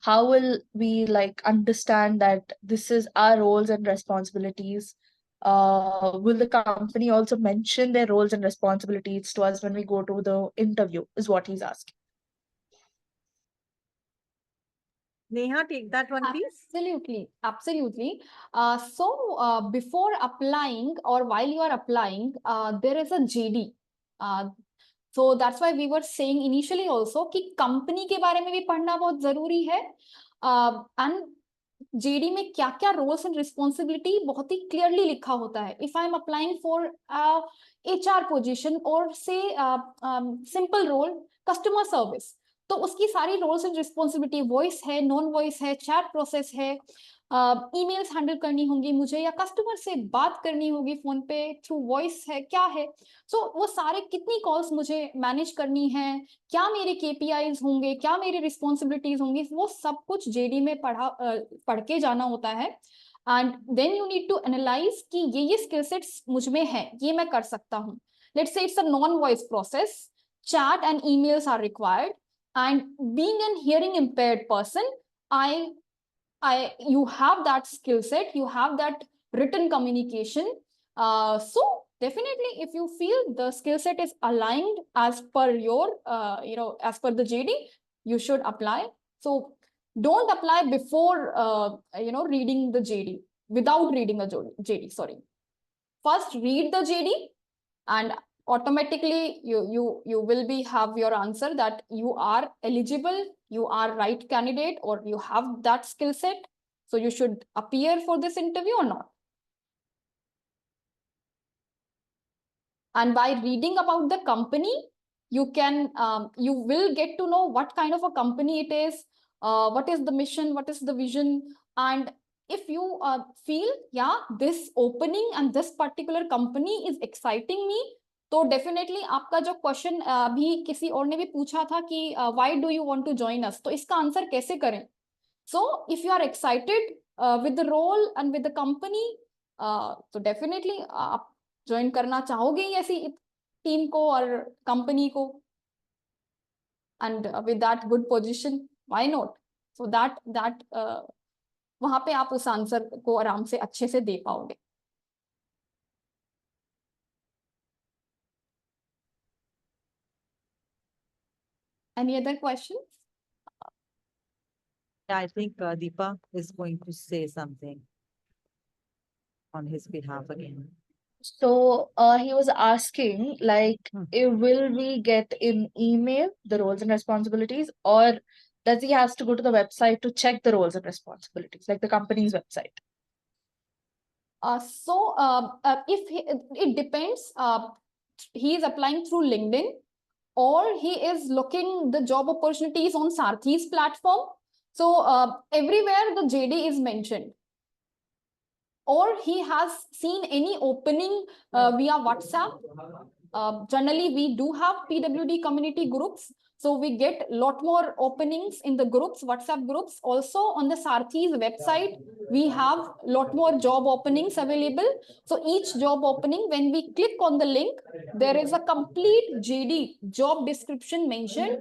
how will we like understand that this is our roles and responsibilities? Will the company also mention their roles and responsibilities to us when we go to the interview, is what he's asking. Neha, take that one, please. Absolutely. So before applying or while you are applying, there is a JD. So that's why we were saying initially also कि company के बारे में भी पढ़ना बहुत जरूरी है. And JD में क्या क्या roles and responsibility बहुत ही clearly लिखा होता है. If I'm applying for HR position or say simple role customer service, तो उसकी सारी रोल्स एंड रिस्पॉन्सिबिलिटी, वॉइस है, नॉन वॉइस है, चैट प्रोसेस है, ईमेल्स हैंडल करनी होंगी मुझे, या कस्टमर से बात करनी होगी फोन पे थ्रू वॉइस है, क्या है. सो वो सारे कितनी कॉल्स मुझे मैनेज करनी है, क्या मेरे केपीआईज होंगे, क्या मेरी रिस्पॉन्सिबिलिटीज होंगी, वो सब कुछ जेडी में पढ़ के जाना होता है. And then you need to analyse कि ये स्किल सेट्स मुझ में है, ये मैं कर सकता हूँ. Let's say it's a non voice process, chat and emails are required. And being an hearing impaired person, you have that skill set, you have that written communication. So definitely, if you feel the skill set is aligned as per your, as per the JD, you should apply. So don't apply before, reading the JD, without reading a JD, sorry. First read the JD and automatically you will have your answer that you are eligible, you are right candidate, or you have that skill set, so you should appear for this interview or not. And by reading about the company, you can you will get to know what kind of a company it is, what is the mission, what is the vision. And if you feel, yeah, this opening and this particular company is exciting me, तो definitely आपका जो question अभी किसी और ने भी पूछा था कि why do you want to join us, तो इसका आंसर कैसे करें. So if you are excited with the role and with the company, तो डेफिनेटली आप ज्वाइन करना चाहोगे ही ऐसी टीम को और कंपनी को, and with that good position, why not. So that वहां पे आप उस आंसर को आराम से अच्छे से दे पाओगे. Any other questions? Yeah, I think Deepa is going to say something on his behalf again. So he was asking like, will we get in email the roles and responsibilities, or does he has to go to the website to check the roles and responsibilities, like the company's website? It depends. He is applying through LinkedIn, or he is looking the job opportunities on Sarthi's platform. So everywhere the JD is mentioned, or he has seen any opening via WhatsApp. Generally, we do have PWD community groups. So we get a lot more openings in the groups, WhatsApp groups. Also on the Sarthi's website, we have a lot more job openings available. So each job opening, when we click on the link, there is a complete JD, job description mentioned.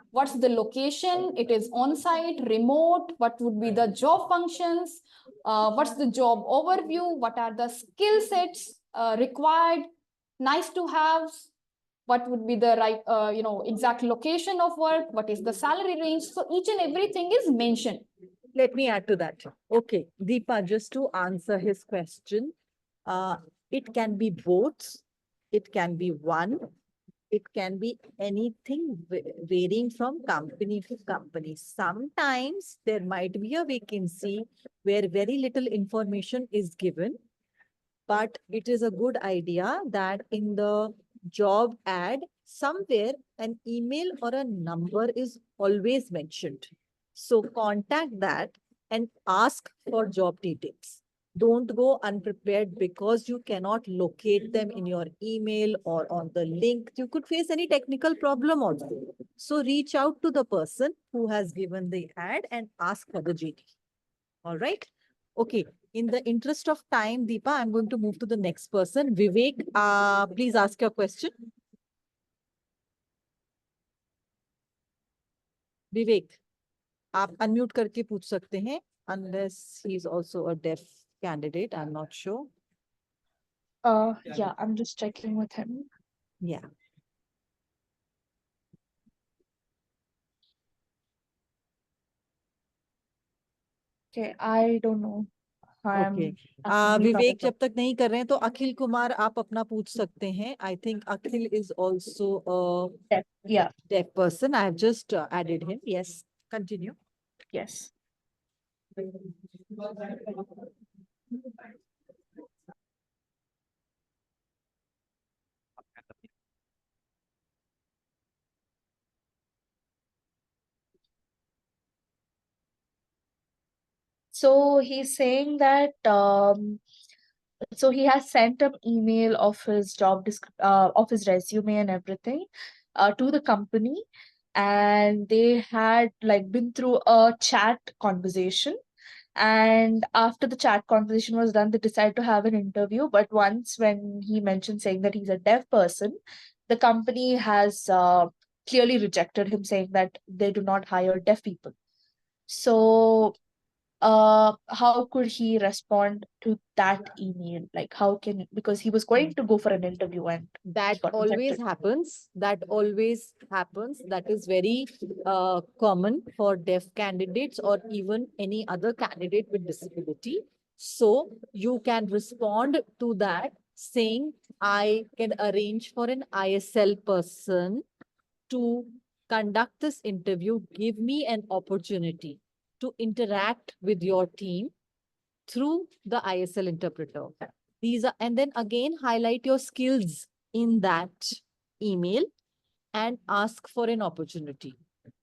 What's the location? It is on-site, remote, what would be the job functions? What's the job overview? What are the skill sets required? Nice to have, what would be the right exact location of work, what is the salary range, so each and everything is mentioned. Let me add to that. Okay, Deepa, just to answer his question, it can be both, it can be one, it can be anything varying from company to company. Sometimes there might be a vacancy where very little information is given, but it is a good idea that in the job ad, somewhere an email or a number is always mentioned. So contact that and ask for job details. Don't go unprepared because you cannot locate them in your email or on the link. You could face any technical problem also. So reach out to the person who has given the ad and ask for the JD. All right. Okay. In the interest of time, Deepa, I'm going to move to the next person. Vivek, please ask your question. Vivek, आप unmute करके पूछ सकते हैं, unless he's also a deaf candidate. I'm not sure. Yeah, I'm just checking with him. Yeah. Okay, I don't know. Okay. विवेक जब तक नहीं कर रहे हैं तो अखिल कुमार आप अपना पूछ सकते हैं. I think Akhil is also a deaf person. I have just added him. Yes. Continue. Yes. So he's saying that so he has sent an email of his of his resume and everything to the company, and they had like been through a chat conversation, and after the chat conversation was done, they decided to have an interview. But once when he mentioned saying that he's a deaf person, the company has clearly rejected him, saying that they do not hire deaf people. So how could he respond to that email? Like, how can, because he was going to go for an interview and that got always rejected. happens. That always happens. That is very common for deaf candidates or even any other candidate with disability. So you can respond to that saying, I can arrange for an ISL person to conduct this interview. Give me an opportunity to interact with your team through the ISL interpreter. These are, and then again, highlight your skills in that email and ask for an opportunity.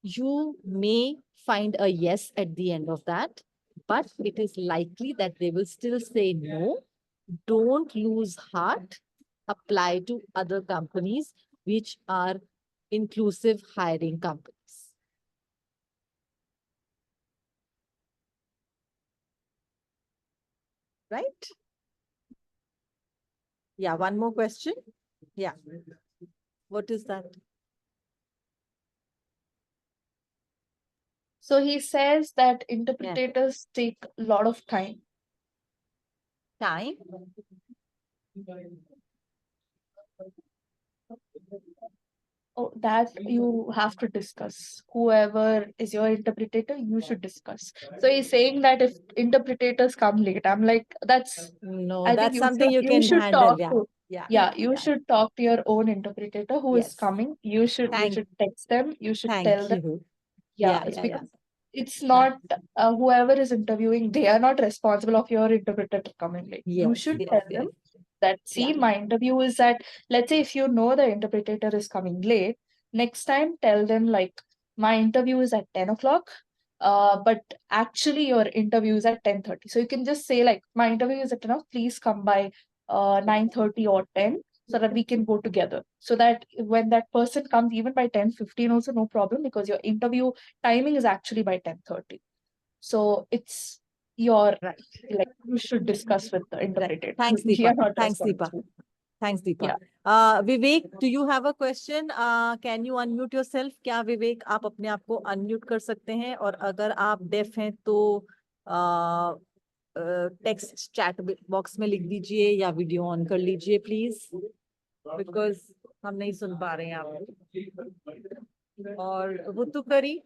You may find a yes at the end of that, but it is likely that they will still say no. Don't lose heart. Apply to other companies which are inclusive hiring companies. Right? Yeah, one more question. Yeah. What is that? So he says that interpreters take a lot of time. Time? Oh, that you have to discuss. Whoever is your interpreter, you should discuss. So he's saying that if interpreters come late, I'm like, that's no, I that's think something you can should handle. talk Yeah. to. Yeah. You should talk to your own interpreter who is coming. You should text them. You should tell them. You. Yeah, it's because it's not whoever is interviewing, they are not responsible of your interpreter coming late. You should tell them that, see, my interview is at, let's say if you know the interpreter is coming late, next time tell them like, my interview is at 10 o'clock, but actually your interview is at 10:30. So you can just say like, my interview is at 10 o'clock, please come by 9:30 or 10. so that we can go together. So that when that person comes, even by 10:15 also no problem, because your interview timing is actually by 10:30. So it's your Right. like you should discuss with the interpreter. Thanks, We Deepa. are not Thanks, Deepa. responsible. Thanks, Deepa. Yeah. Vivek, do you have a question? Can you unmute yourself? क्या विवेक आप अपने आप को unmute कर सकते हैं? और अगर आप deaf हैं तो text chat box में लिख दीजिए या वीडियो ऑन कर लीजिए प्लीज, बिकॉज हम नहीं सुन पा रहे हैं आपको। और वो तो करी,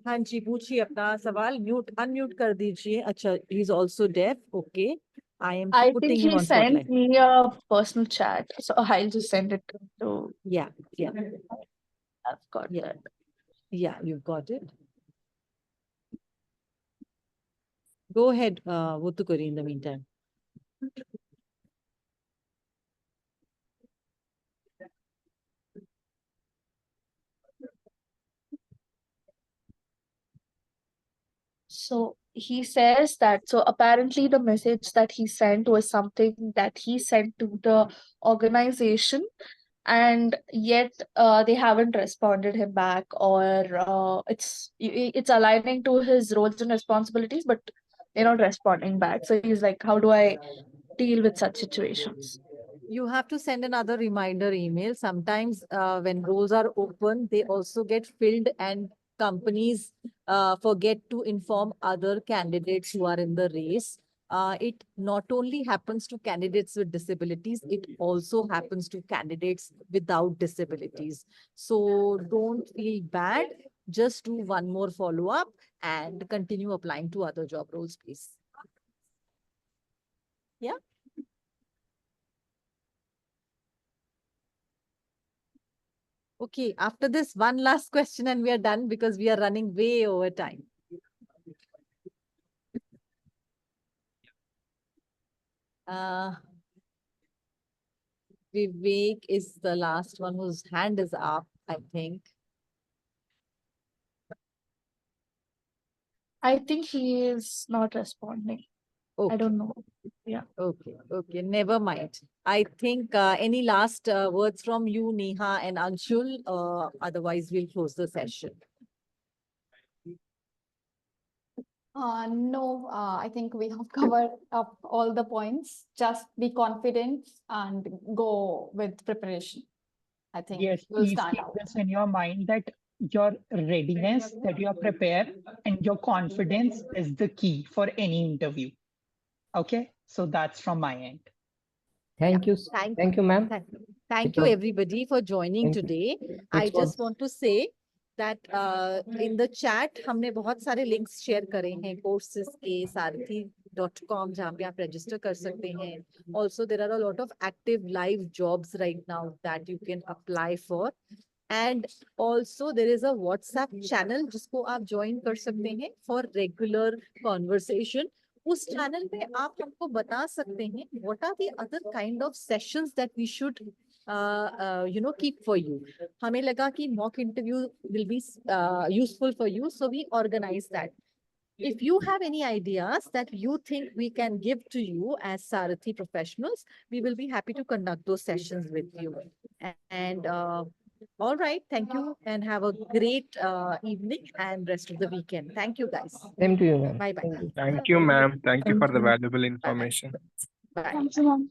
हाँ जी पूछिए अपना सवाल, म्यूट अनम्यूट कर दीजिए। अच्छा, he is also deaf, okay. I am I putting think him he on sent spotlight. me a personal chat, so I'll just send it to. Yeah, yeah, I've got yeah, that. yeah. You've got it. Go ahead, Vutukuri, in the meantime. So he says that, so apparently the message that he sent was something that he sent to the organization, and yet they haven't responded him back, or it's aligning to his roles and responsibilities, but they're not responding back. So he's like, how do I deal with such situations? You have to send another reminder email. Sometimes when roles are open, they also get filled and companies forget to inform other candidates who are in the race. It not only happens to candidates with disabilities, it also happens to candidates without disabilities. So don't feel bad. Just do one more follow-up and continue applying to other job roles, please. Yeah. Okay, after this, one last question and we are done because we are running way over time. Vivek is the last one whose hand is up, I think. I think he is not responding. Okay. I don't know. Yeah. Okay, okay, never mind. I think any last words from you, Neha and Anshul? Otherwise, we'll close the session. No, I think we have covered up all the points. Just be confident and go with preparation. I think Yes, will please stand keep out. this in your mind that your readiness, that you are prepared, and your confidence is the key for any interview. Okay, so that's from my end. Thank you. Thank you, ma'am. Thank you, everybody, for joining today. I just want to say that in the chat हमने बहुत सारे links share करे हैं courses के sarathi.com जहाँ पे आप register कर सकते हैं. Also, there are a lot of active live jobs right now that you can apply for. And also there is a WhatsApp channel जिसको आप join कर सकते हैं for regular conversation. उस channel पे आप हमको बता सकते हैं what are the other kind of sessions that we should keep for you. हमें लगा कि mock interview will be useful for you, so we organize that. If you have any ideas that you think we can give to you as Sarathi professionals, we will be happy to conduct those sessions with you. And all right, thank you and have a great evening and rest of the weekend. Thank you, guys. Same to you, ma'am. Bye-bye. Thank you, ma'am. Thank you Thank for the you. valuable information. Bye. Thank you, ma'am.